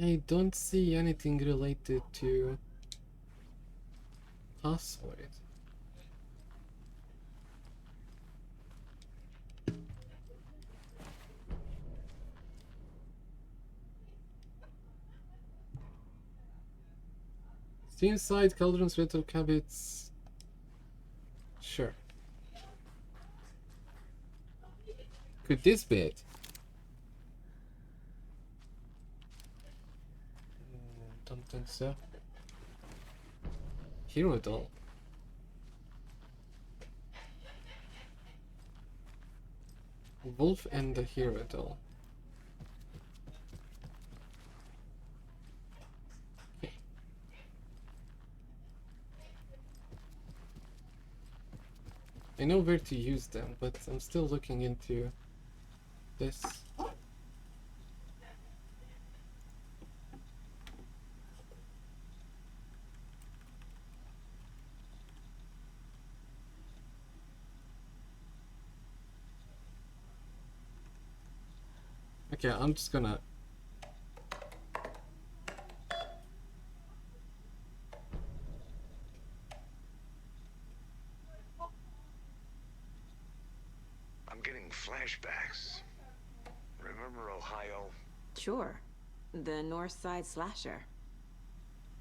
I don't see anything related to password. See inside Cauldron's rental cabins. Sure. Could this be it? Don't think so. Hero doll. Wolf and the hero doll. Okay. I know where to use them, but I'm still looking into this. Okay, I'm just gonna... I'm getting flashbacks. Remember Ohio? Sure. The North Side slasher.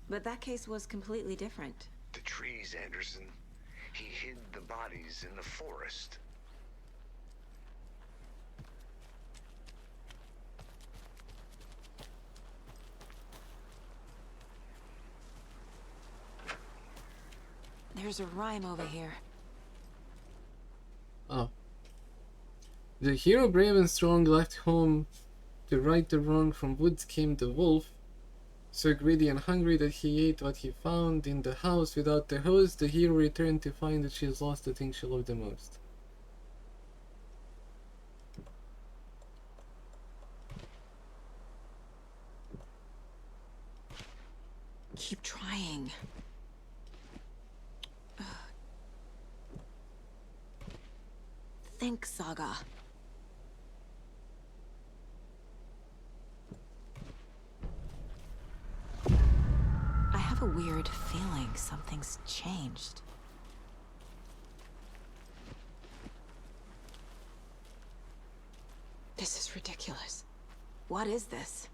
But that case was completely different. The trees, Anderson. He hid the bodies in the forest. There's a rhyme over here. Oh. The hero brave and strong left home to right the wrong. From woods came the wolf, so greedy and hungry that he ate what he found in the house. Without the host, the hero returned to find that she has lost the thing she loved the most. Keep trying. Think, Saga. I have a weird feeling something's changed. This is ridiculous. What is this?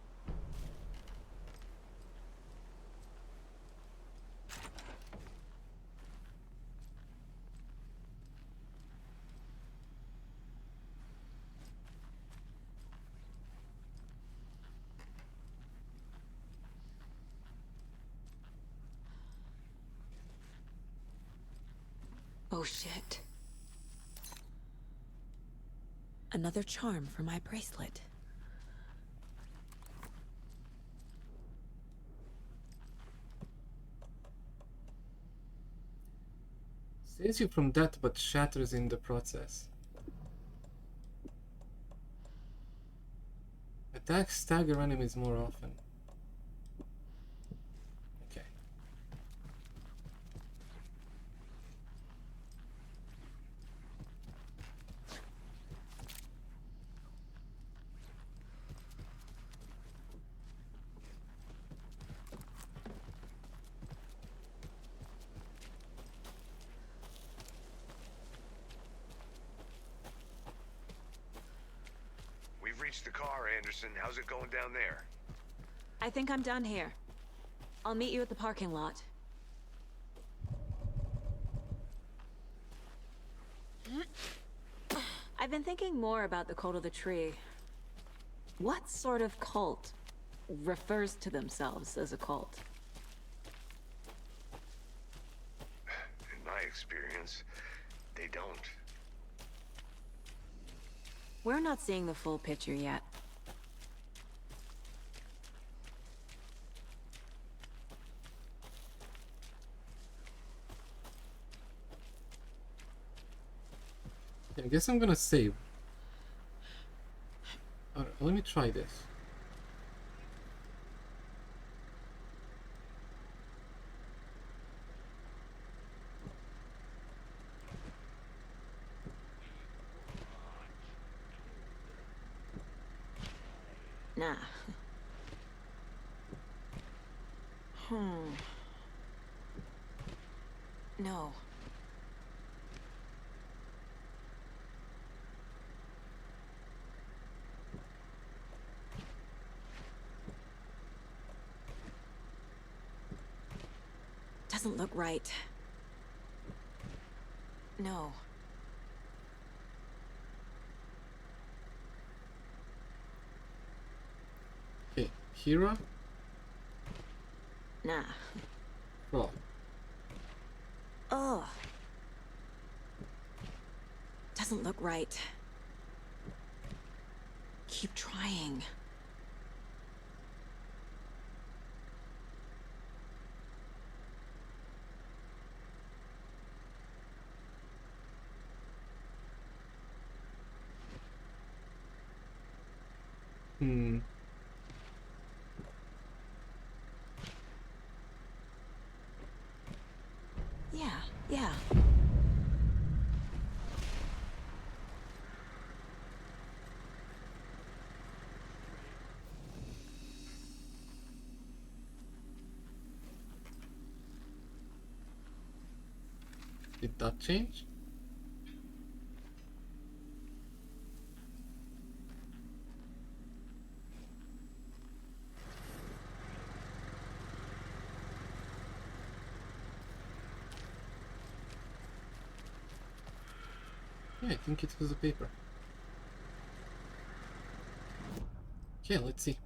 Oh shit. Another charm for my bracelet. Saves you from death but shatters in the process. Attacks stagger enemies more often. Okay. We've reached the car, Anderson. How's it going down there? I think I'm done here. I'll meet you at the parking lot. I've been thinking more about the cult of the tree. What sort of cult refers to themselves as a cult? In my experience, they don't. We're not seeing the full picture yet. I guess I'm gonna save. Alright, let me try this. Nah. No. Doesn't look right. No. Okay, Hira? Nah. Raw. Ugh. Doesn't look right. Keep trying. Hmm. Yeah. Did that change? Yeah, I think it was a paper. Okay, let's see.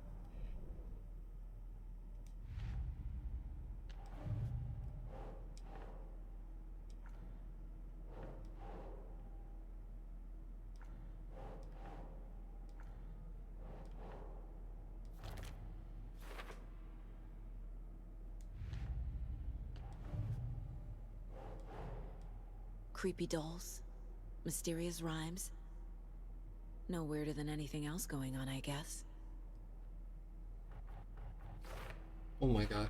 Creepy dolls. Mysterious rhymes. No weirder than anything else going on, I guess. Oh my god.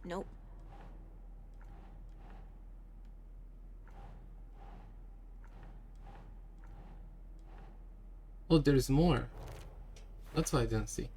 Nope. Oh, there's more. That's why I didn't see.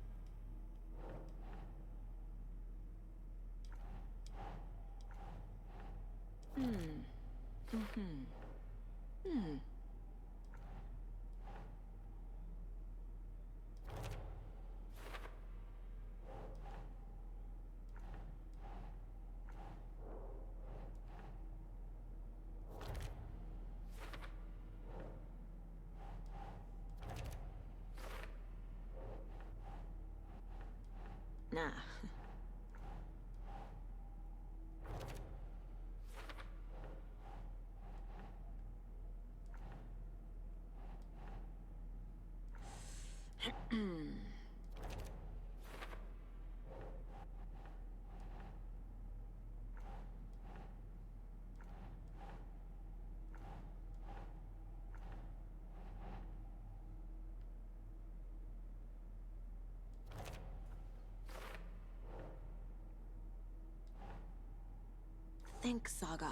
Nah. Think, Saga.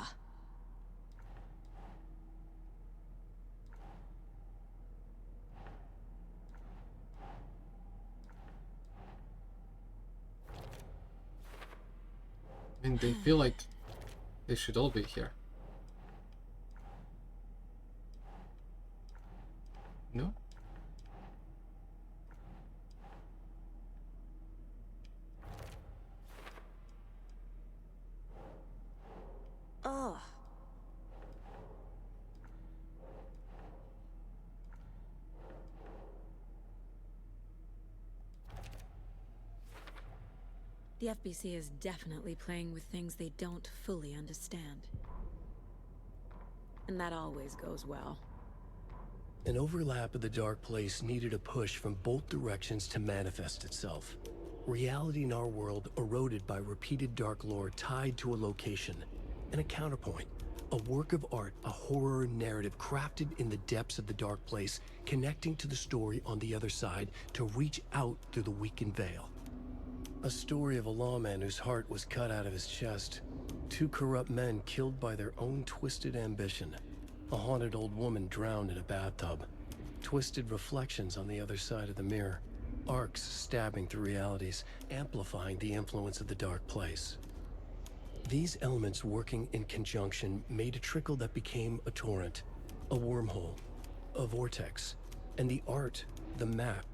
I mean, they feel like they should all be here. No? Ugh. The FBC is definitely playing with things they don't fully understand. And that always goes well. An overlap of the Dark Place needed a push from both directions to manifest itself. Reality in our world eroded by repeated dark lore tied to a location. And a counterpoint. A work of art, a horror narrative crafted in the depths of the Dark Place, connecting to the story on the other side to reach out through the weakened veil. A story of a lawman whose heart was cut out of his chest. Two corrupt men killed by their own twisted ambition. A haunted old woman drowned in a bathtub. Twisted reflections on the other side of the mirror. Arcs stabbing through realities, amplifying the influence of the Dark Place. These elements working in conjunction made a trickle that became a torrent, a wormhole, a vortex, and the art, the map,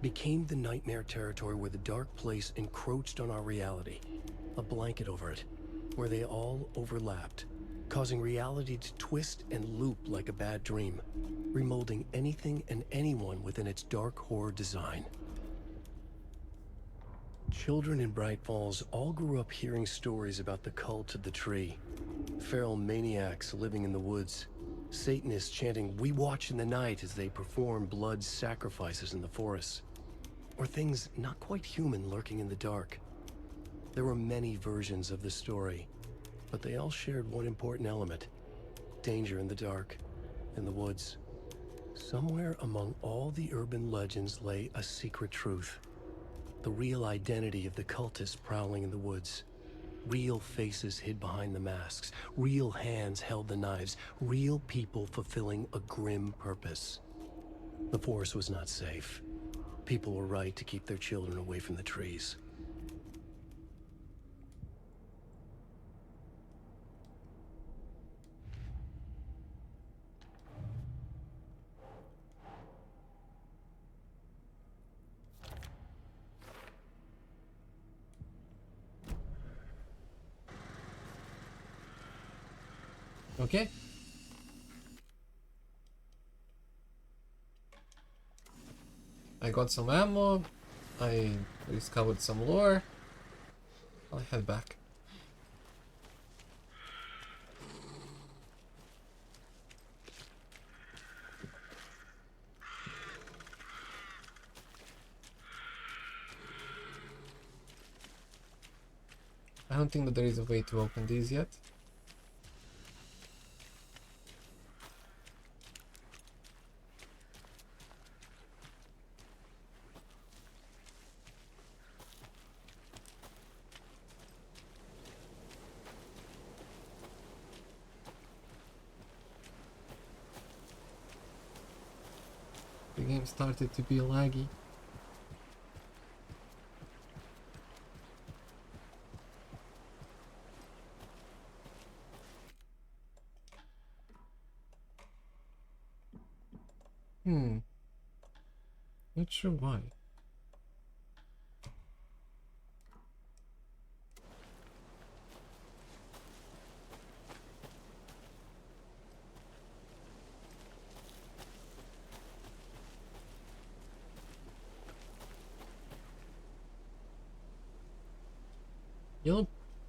became the nightmare territory where the Dark Place encroached on our reality. A blanket over it, where they all overlapped, causing reality to twist and loop like a bad dream, remolding anything and anyone within its dark horror design. Children in Bright Falls all grew up hearing stories about the cult of the tree. Feral maniacs living in the woods, Satanists chanting, "We watch in the night," as they perform blood sacrifices in the forests. Or things not quite human lurking in the dark. There were many versions of the story, but they all shared one important element: danger in the dark, in the woods. Somewhere among all the urban legends lay a secret truth. The real identity of the cultists prowling in the woods. Real faces hid behind the masks. Real hands held the knives. Real people fulfilling a grim purpose. The forest was not safe. People were right to keep their children away from the trees. Okay. I got some ammo. I discovered some lore. I'll head back. I don't think that there is a way to open these yet. The game started to be laggy. Not sure why. Yellow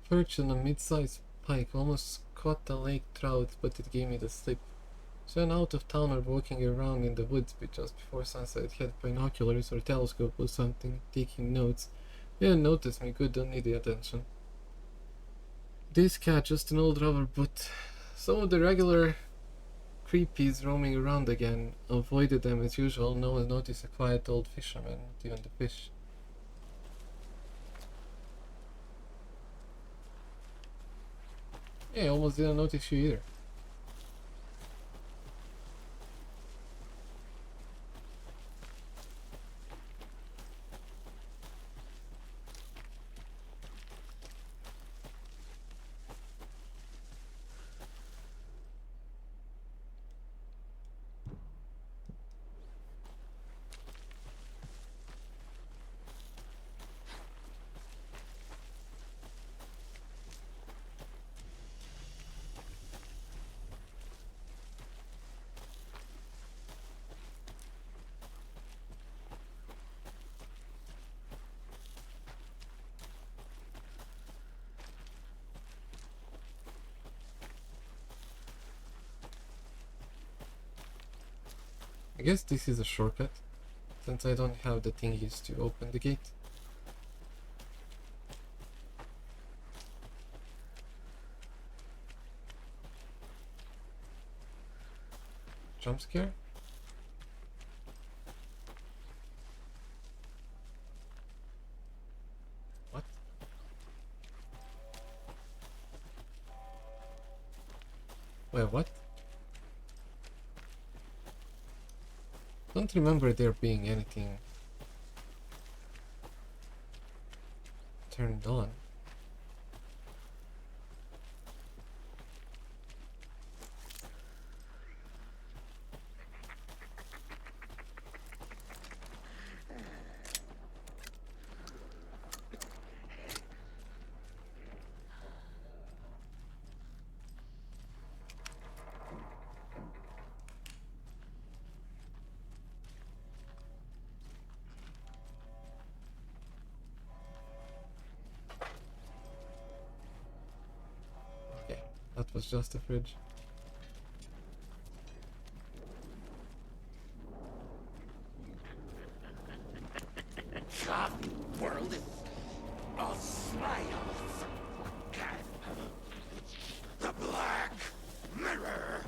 perch and a mid-sized pike almost caught the lake trout, but it gave me the slip. So an out-of-towner walking around in the woods just before sunset had binoculars or telescope or something, taking notes. He didn't notice me, good, don't need the attention. This cat, just an old rubber boot. Some of the regular creepies roaming around again. Avoided them as usual, no one noticed a quiet old fisherman, not even the fish. Yeah, I almost didn't notice you either. I guess this is a shortcut, since I don't have the thingies to open the gate. Jump scare? What? Wait, what? Don't remember there being anything turned on. That was just a fridge. world is a smile. The Black Mirror.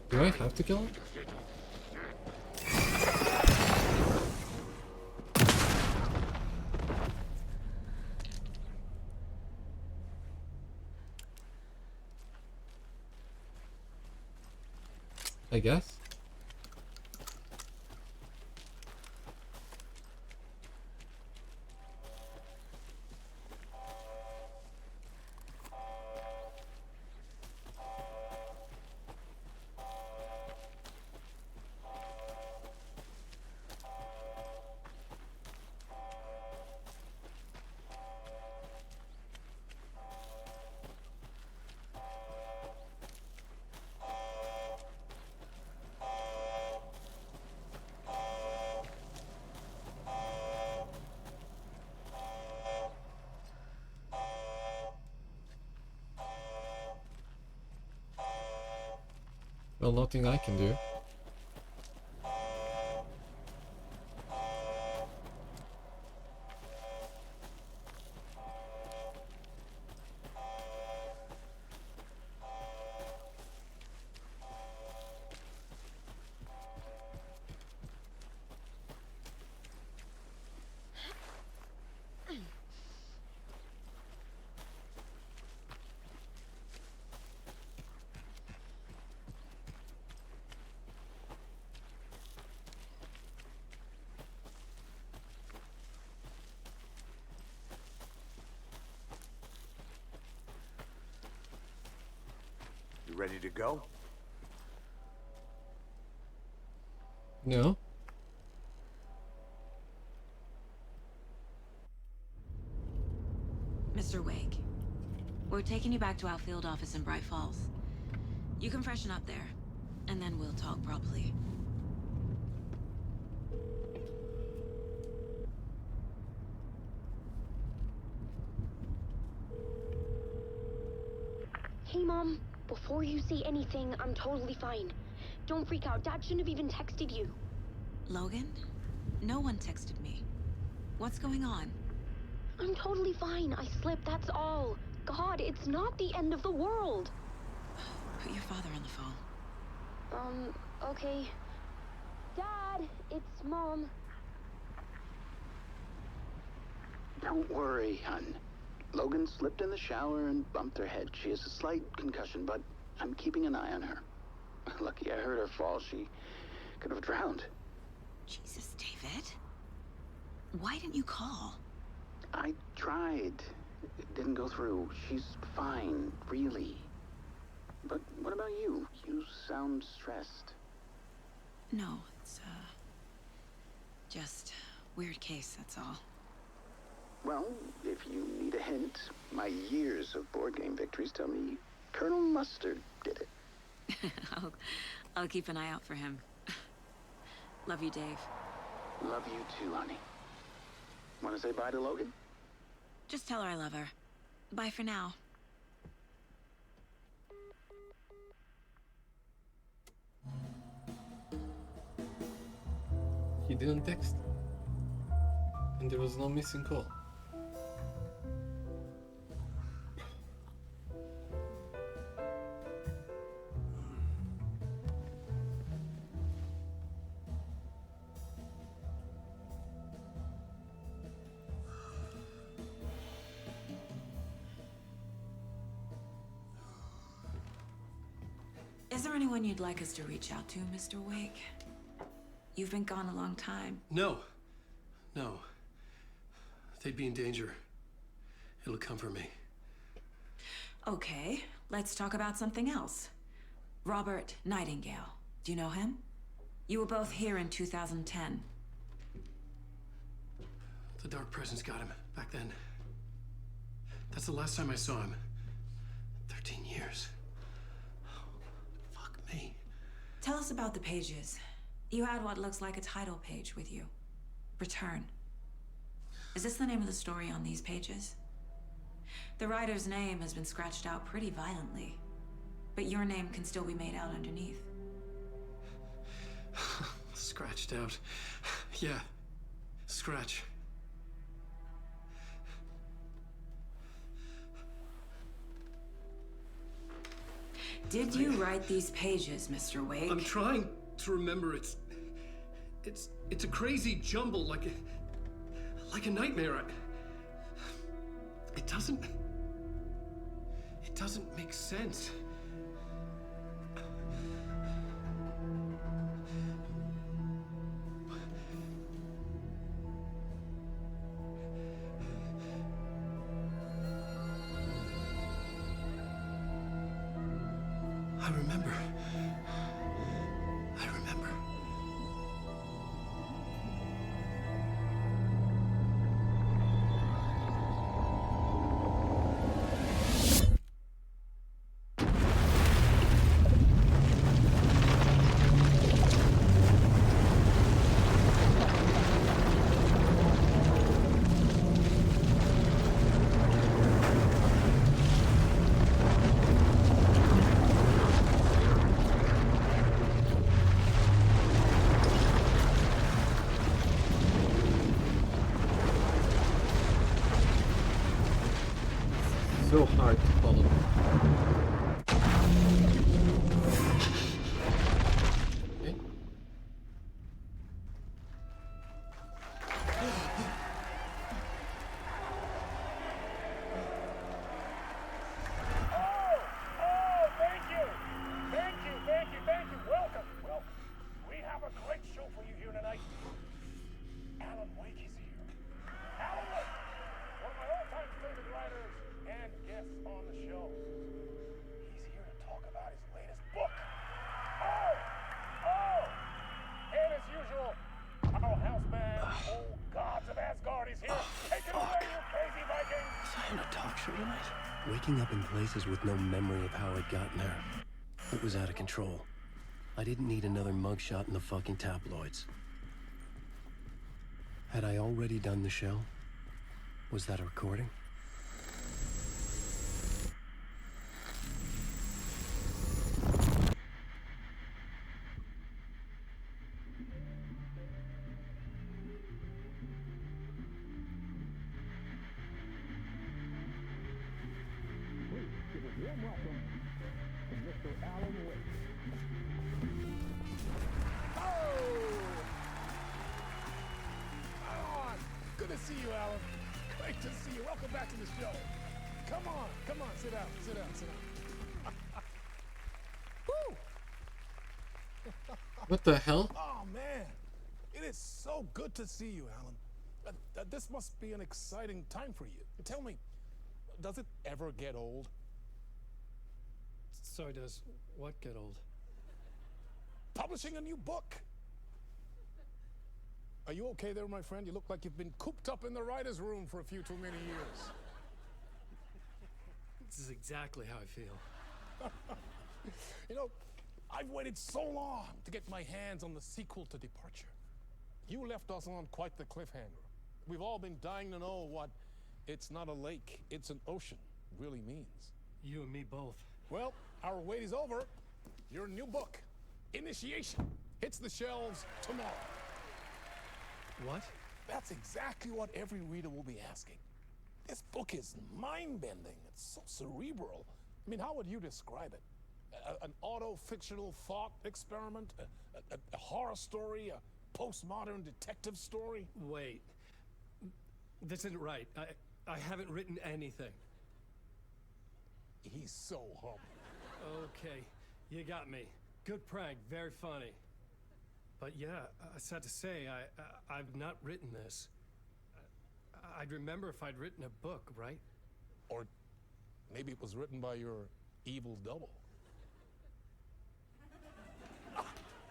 Do I have to kill him? I guess. Well, nothing I can do. Ready to go? No. Mr. Wake, we're taking you back to our field office in Bright Falls. You can freshen up there, and then we'll talk properly. Hey, Mom. Before you say anything, I'm totally fine. Don't freak out. Dad shouldn't have even texted you. Logan? No one texted me. What's going on? I'm totally fine. I slipped, that's all. God, it's not the end of the world. Put your father on the phone. Okay. Dad, it's Mom. Don't worry, hon. Logan slipped in the shower and bumped her head. She has a slight concussion, but I'm keeping an eye on her. Lucky I heard her fall. She could have drowned. Jesus, David. Why didn't you call? I tried. It didn't go through. She's fine, really. But what about you? You sound stressed. No, it's, just weird case, that's all. Well, if you need a hint, my years of board game victories tell me Colonel Mustard did it. I'll keep an eye out for him. Love you, Dave. Love you too, honey. Want to say bye to Logan? Just tell her I love her. Bye for now. He didn't text. And there was no missing call. Is there anyone you'd like us to reach out to, Mr. Wake? You've been gone a long time. No. No. They'd be in danger. It'll come for me. Okay, let's talk about something else. Robert Nightingale. Do you know him? You were both here in 2010. The Dark Presence got him back then. That's the last time I saw him. 13 years. Fuck me. Tell us about the pages. You had what looks like a title page with you. Return. Is this the name of the story on these pages? The writer's name has been scratched out pretty violently, but your name can still be made out underneath. scratched out. Yeah, scratch. Did you write these pages, Mr. Wake? I'm trying to remember. It's a crazy jumble, like a nightmare. It doesn't make sense. I remember. So hard to follow. Okay. Thank you. Welcome. We have a great show for you here tonight. Alan Wake is here. Alan Wake, one of my all-time favorite writers and guests on the show. He's here to talk about his latest book. And as usual, our house band, Old Gods of Asgard, is here. Take it away, you crazy Vikings. Was I in a talk show tonight? Waking up in places with no memory of how I'd gotten there. It was out of control. I didn't need another mugshot in the fucking tabloids. Had I already done the show? Was that a recording? Warm welcome to Mr. Alan Wake. Good to see you, Alan. Great to see you. Welcome back to the show. Come on, sit down. Woo! What the hell? Oh, man. It is so good to see you, Alan. This must be an exciting time for you. Tell me, does it ever get old? So does what get old? Publishing a new book. Are you okay there, my friend? You look like you've been cooped up in the writer's room for a few too many years. This is exactly how I feel. You know, I've waited so long to get my hands on the sequel to Departure. You left us on quite the cliffhanger. We've all been dying to know what "it's not a lake, it's an ocean" really means. You and me both. Well, our wait is over. Your new book, Initiation, hits the shelves tomorrow. What? That's exactly what every reader will be asking. This book is mind-bending. It's so cerebral. I mean, how would you describe it? An auto-fictional thought experiment? A horror story? A postmodern detective story? Wait. This isn't right. I haven't written anything. He's so humble. Okay, you got me. Good prank, very funny. But yeah, sad to say, I've not written this. I'd remember if I'd written a book, right? Or maybe it was written by your evil double.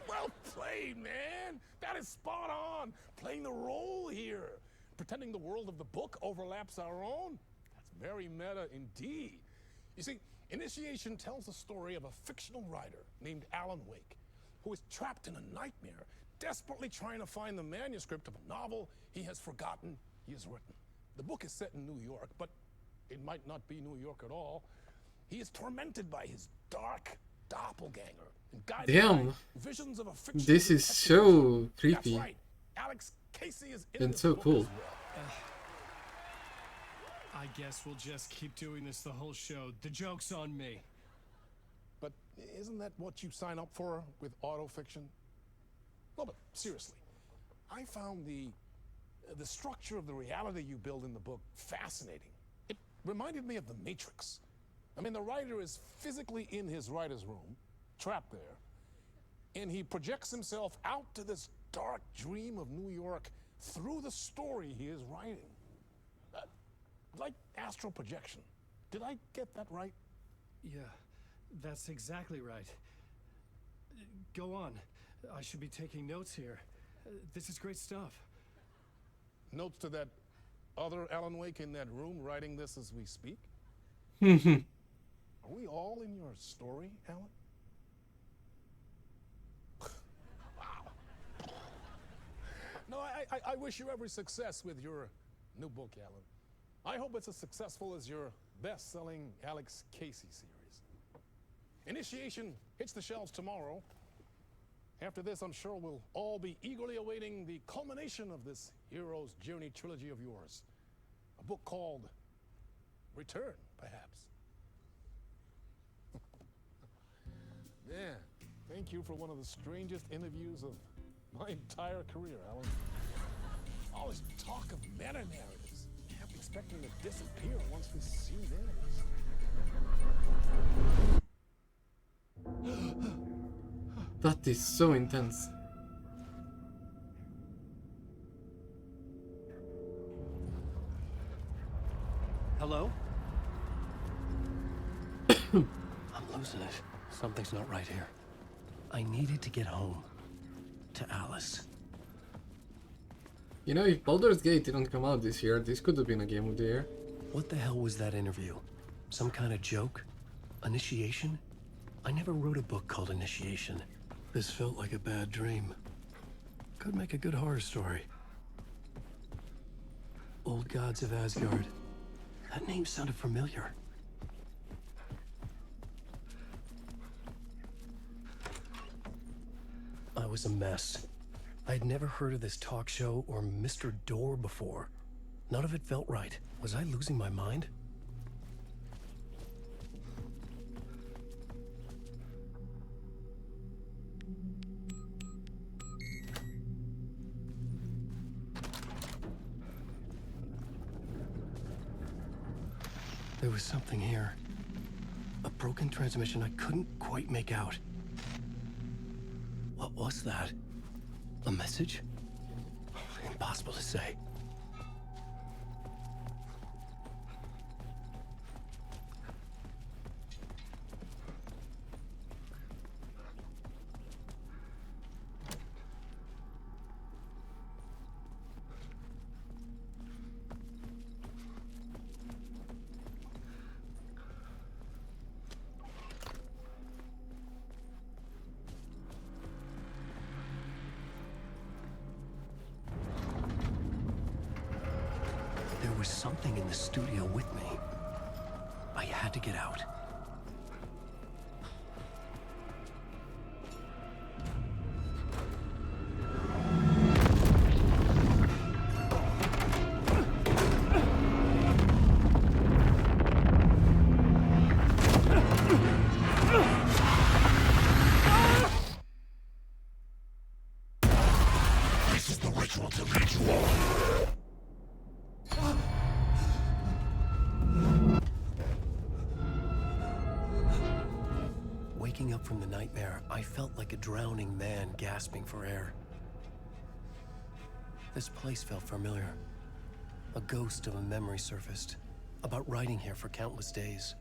Well played, man! That is spot on! Playing the role here. Pretending the world of the book overlaps our own. That's very meta indeed. You see, Initiation tells the story of a fictional writer named Alan Wake, who is trapped in a nightmare, desperately trying to find the manuscript of a novel he has forgotten he has written. The book is set in New York, but it might not be New York at all. He is tormented by his dark, doppelganger and guided Damn. by visions of a fictional This is detective so agent. creepy. That's right. Alex Casey is in And this so book cool. as well. I guess we'll just keep doing this the whole show. The joke's on me. But isn't that what you sign up for with autofiction? No, but seriously, I found the structure of the reality you build in the book fascinating. It reminded me of The Matrix. I mean, the writer is physically in his writer's room, trapped there, and he projects himself out to this dark dream of New York through the story he is writing. Like astral projection. Did I get that right? Yeah, that's exactly right. Go on. I should be taking notes here. This is great stuff. Notes to that other Alan Wake in that room writing this as we speak? Are we all in your story, Alan? Wow. No, I wish you every success with your new book, Alan. I hope it's as successful as your best-selling Alex Casey series. Initiation hits the shelves tomorrow. After this, I'm sure we'll all be eagerly awaiting the culmination of this hero's journey trilogy of yours. A book called Return, perhaps. Yeah, thank you for one of the strangest interviews of my entire career, Alan. All this talk of meta-narratives. Kept expecting to disappear once we see this. That is so intense. Hello? I'm losing it. Something's not right here. I needed to get home. To Alice. You know, if Baldur's Gate didn't come out this year, this could have been a game of the year. What the hell was that interview? Some kind of joke? Initiation? I never wrote a book called Initiation. This felt like a bad dream. Could make a good horror story. Old Gods of Asgard. That name sounded familiar. I was a mess. I'd never heard of this talk show or Mr. Door before. None of it felt right. Was I losing my mind? There was something here. A broken transmission I couldn't quite make out. What was that? A message? Impossible to say. There was something in the studio with me. I had to get out. This is the ritual to lead you all. Waking up from the nightmare, I felt like a drowning man gasping for air. This place felt familiar. A ghost of a memory surfaced, about writing here for countless days.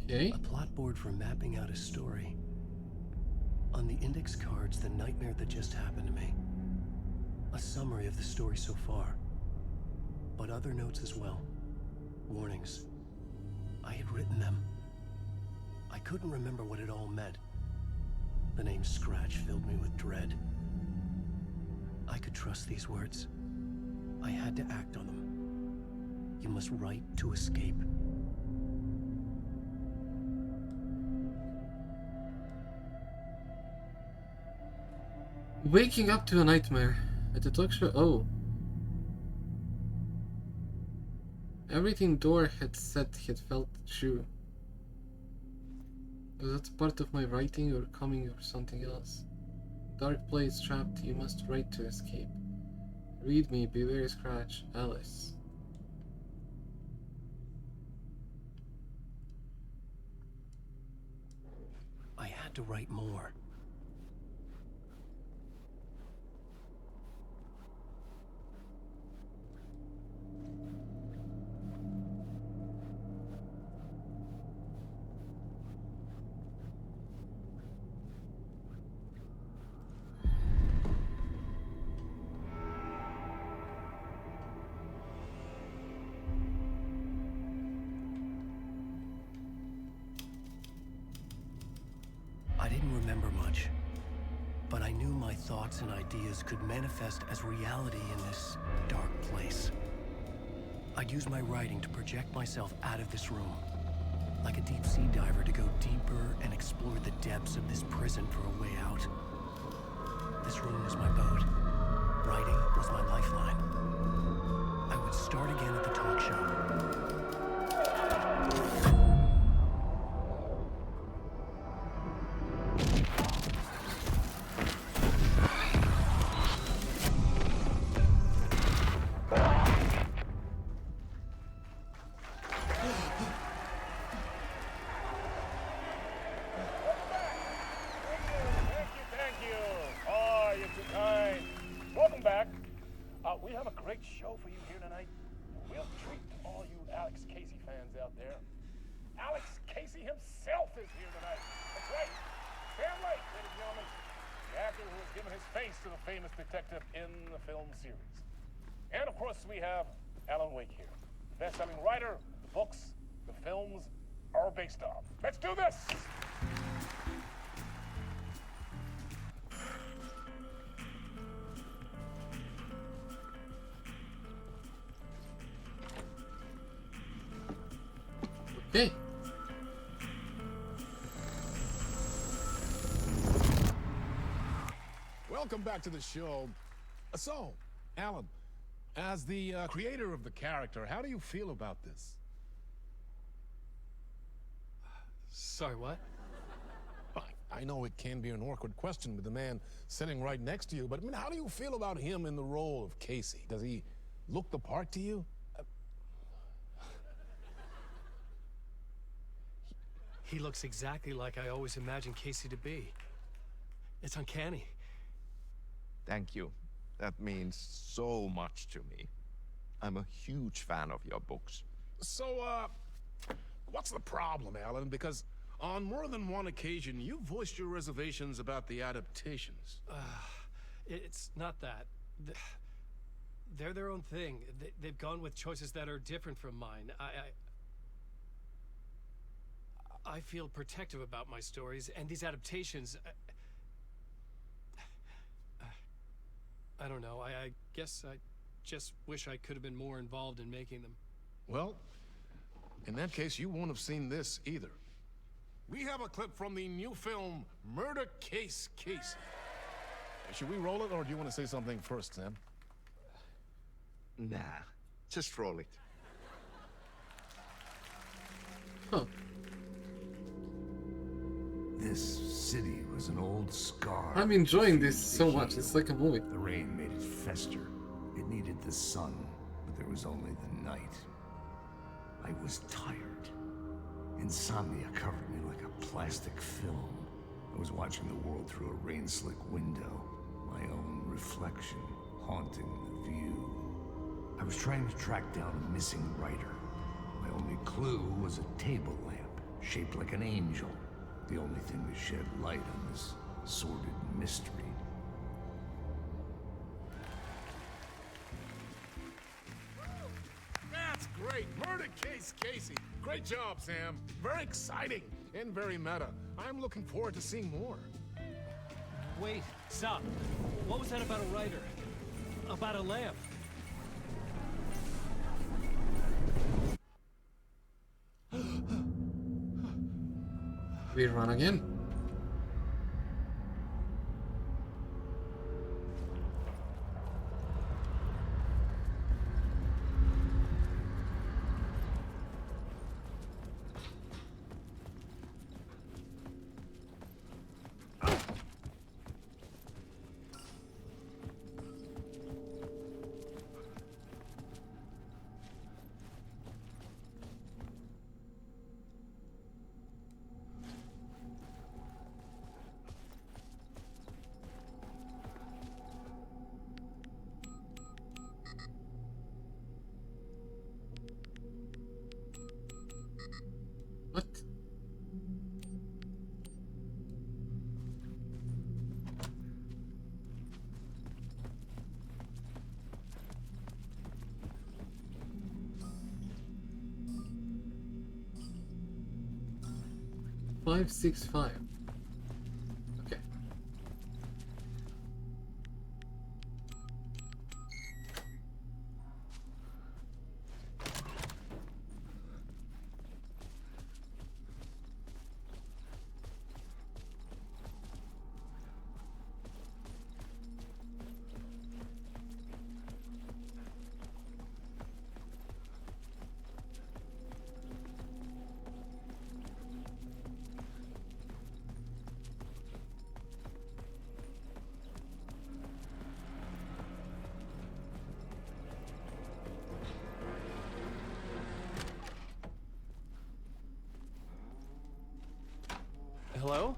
Okay. A plot board for mapping out a story. On the index cards, the nightmare that just happened to me. A summary of the story so far. But other notes as well. Warnings. I had written them. I couldn't remember what it all meant. The name Scratch filled me with dread. I could trust these words. I had to act on them. You must write to escape. Waking up to a nightmare. At the talk show. Oh. Everything Dor had said had felt true. Was that part of my writing or coming or something else? Dark place trapped, you must write to escape. Read me, beware scratch, Alice. I had to write more. I didn't remember much, but I knew my thoughts and ideas could manifest as reality in this dark place. I'd use my writing to project myself out of this room, like a deep sea diver to go deeper and explore the depths of this prison for a way out. This room was my boat. Writing was my lifeline. I would start again at the talk show. Detective in the film series. And of course we have Alan Wake here. Best-selling writer, the books, the films are based on. Let's do this! Okay. Welcome back to the show. So, Alan, as the creator of the character, how do you feel about this? Sorry, what? I know it can be an awkward question with the man sitting right next to you, but I mean, how do you feel about him in the role of Casey? Does he look the part to you? He looks exactly like I always imagined Casey to be. It's uncanny. Thank you. That means so much to me. I'm a huge fan of your books. So, what's the problem, Alan? Because on more than one occasion, you voiced your reservations about the adaptations. It's not that. They're their own thing. They've gone with choices that are different from mine. I feel protective about my stories, and these adaptations... I don't know. I guess I just wish I could have been more involved in making them. Well, in that case, you won't have seen this either. We have a clip from the new film, Murder Case Casey. Should we roll it, or do you want to say something first, Sam? Nah, just roll it. Huh. This city was an old scar. I'm enjoying this so much. It's like a movie. The rain made it fester. It needed the sun, but there was only the night. I was tired. Insomnia covered me like a plastic film. I was watching the world through a rain-slick window. My own reflection haunting the view. I was trying to track down a missing writer. My only clue was a table lamp, shaped like an angel. The only thing to shed light on this sordid mystery. That's great! Murder Case Casey! Great job, Sam. Very exciting and very meta. I'm looking forward to seeing more. Wait, stop. What was that about a writer? About a lamp? We run again. What? Five, 6, 5. Okay. Hello?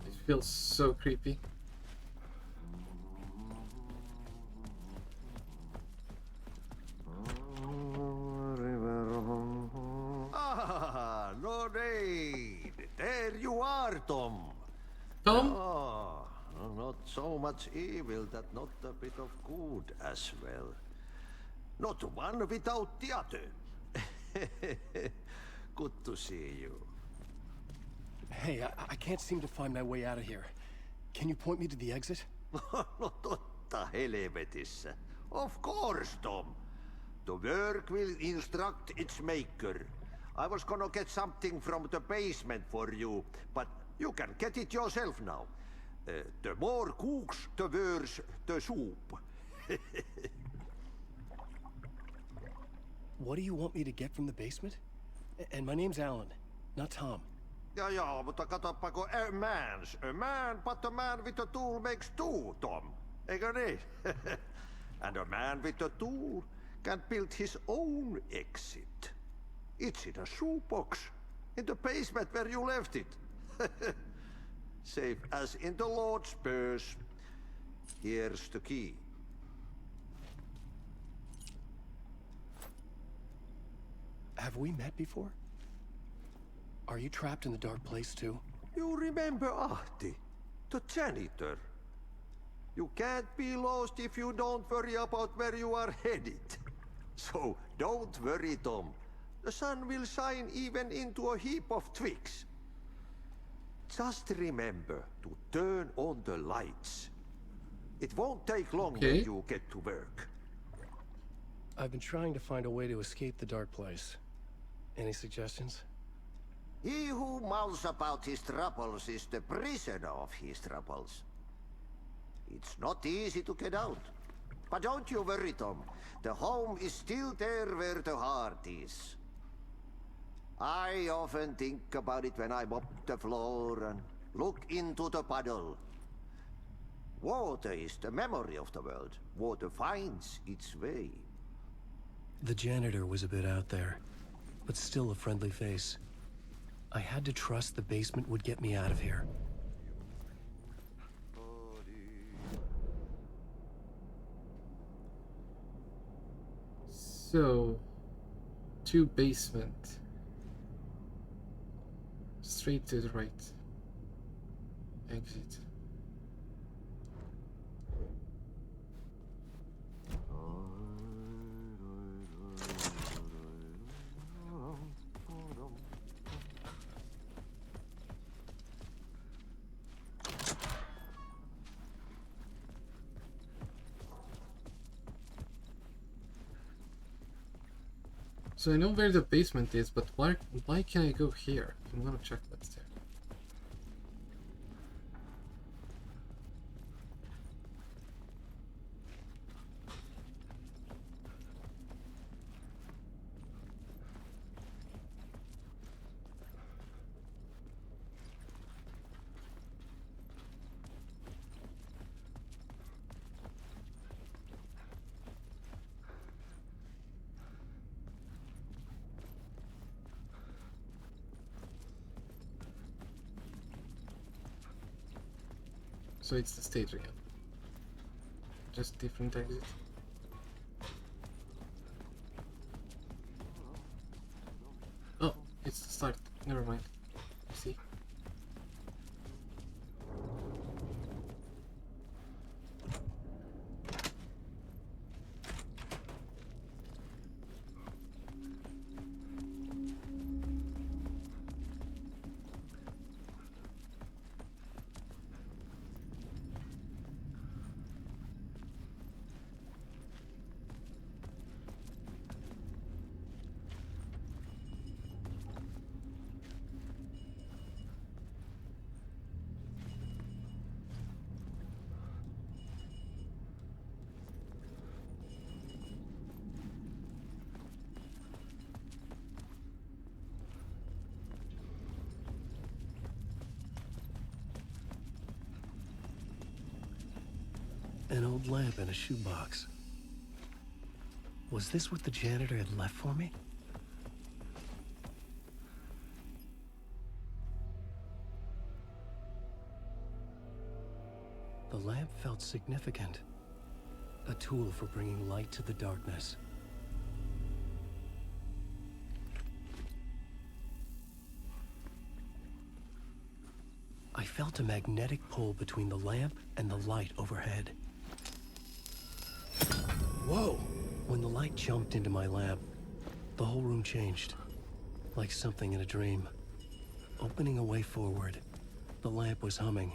It feels so creepy. Ah, Lorraine! There you are, Tom. Tom? Oh, not so much evil, that not a bit of good as well. Not one without the other. Good to see you. Hey, I can't seem to find my way out of here. Can you point me to the exit? No totta helvetissä. Of course, Tom. The work will instruct its maker. I was gonna get something from the basement for you, but you can get it yourself now. The more cooks, the worse the soup. What do you want me to get from the basement? And my name's Alan, not Tom. Ja, mutta katoppa kun a man, but a man with a tool makes two, Tom. Eikö niin? And a man with a tool can build his own exit. It's in a shoebox, in the basement where you left it. Safe as in the Lord's purse. Here's the key. Have we met before? Are you trapped in the dark place too? You remember Ahti, the janitor. You can't be lost if you don't worry about where you are headed. So don't worry, Tom. The sun will shine even into a heap of twigs. Just remember to turn on the lights. It won't take long when you get to work. I've been trying to find a way to escape the dark place. Any suggestions? He who mouths about his troubles is the prisoner of his troubles. It's not easy to get out. But don't you worry, Tom. The home is still there where the heart is. I often think about it when I mop the floor and look into the puddle. Water is the memory of the world. Water finds its way. The janitor was a bit out there, but still a friendly face. I had to trust the basement would get me out of here. So, to basement. Straight to the right. Exit. So I know where the basement is, but why can I go here? I'm gonna check what's there. So it's the stage again. Just different exit. Oh, it's the start. Never mind. See? An old lamp in a shoebox. Was this what the janitor had left for me? The lamp felt significant. A tool for bringing light to the darkness. I felt a magnetic pull between the lamp and the light overhead. Whoa! When the light jumped into my lamp, the whole room changed. Like something in a dream. Opening a way forward, the lamp was humming.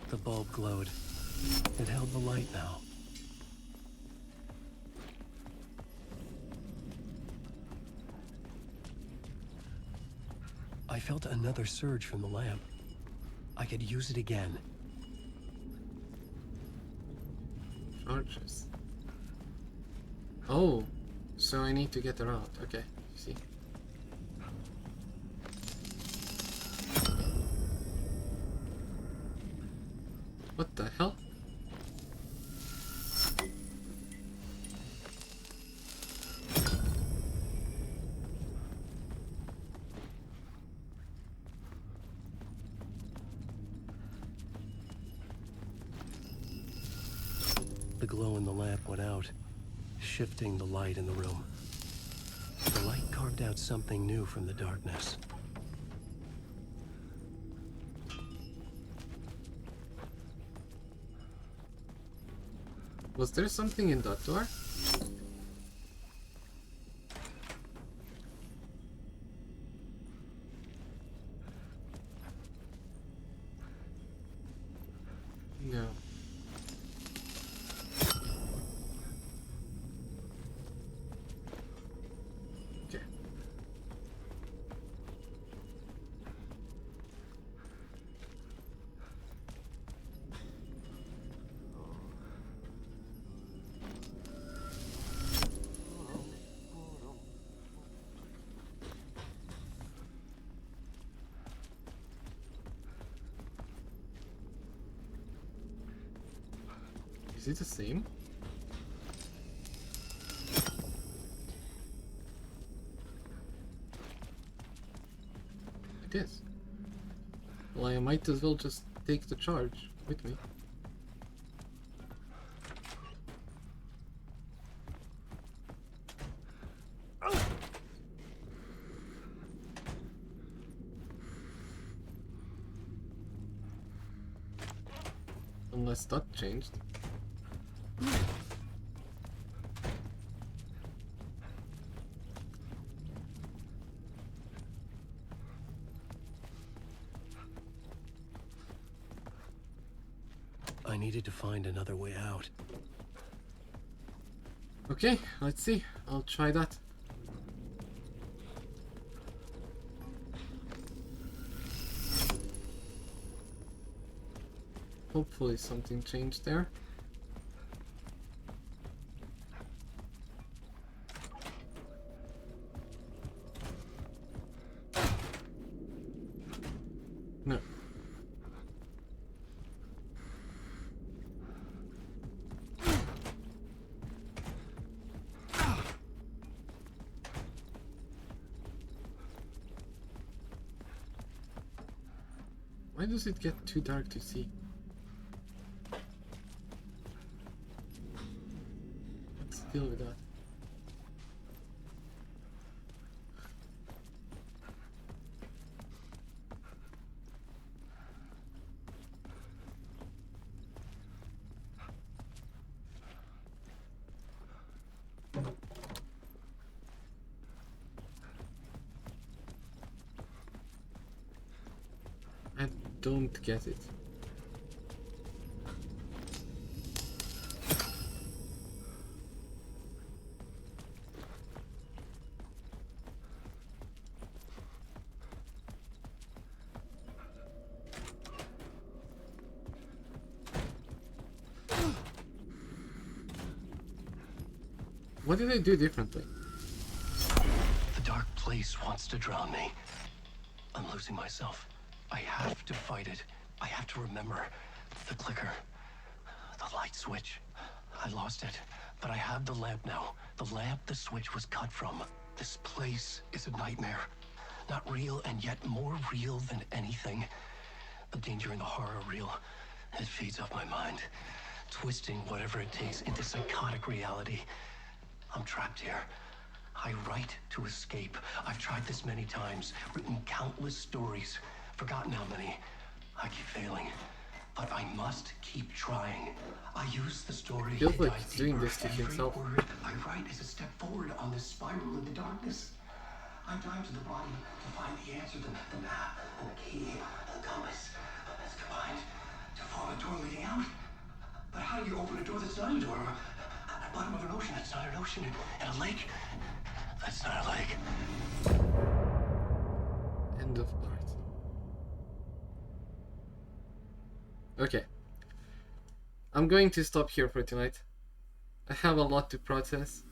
The bulb glowed. It held the light now. I felt another surge from the lamp. I could use it again. Charges. Oh, so I need to get around. Okay, see. What the hell? The glow in the lamp went out, shifting the light in the room. The light carved out something new from the darkness. Was there something in that door? No. Okay. Is it the same? It is. Well, I might as well just take the charge with me. Unless that changed. I needed to find another way out. Okay, let's see. I'll try that. Hopefully something changed there. No. Why does it get too dark to see? Let's deal with that. I don't get it. What did I do differently? The dark place wants to drown me. I'm losing myself. I have to fight it. I have to remember the clicker, the light switch. I lost it, but I have the lamp now. The lamp the switch was cut from. This place is a nightmare. Not real, and yet more real than anything. The danger and the horror real. It feeds off my mind, twisting whatever it takes into psychotic reality. I'm trapped here. I write to escape. I've tried this many times, written countless stories, forgotten how many. I keep failing, but I must keep trying. I use the story to Feels like dive he's doing deeper. this to Every himself. word I write is a step forward on this spiral in the darkness. I dive to the body to find the answer, the map, and the key, and the compass. That's combined to form a door leading out. But how do you open a door that's not a door? At the bottom of an ocean that's not an ocean, and a lake that's not a lake. End of part. Okay. I'm going to stop here for tonight. I have a lot to process.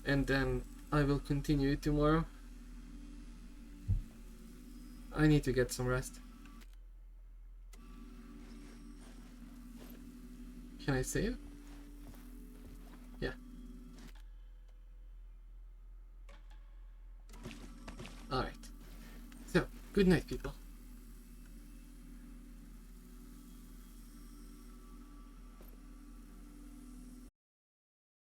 And then I will continue it tomorrow. I need to get some rest. Can I save? Yeah. Alright. So, good night, people.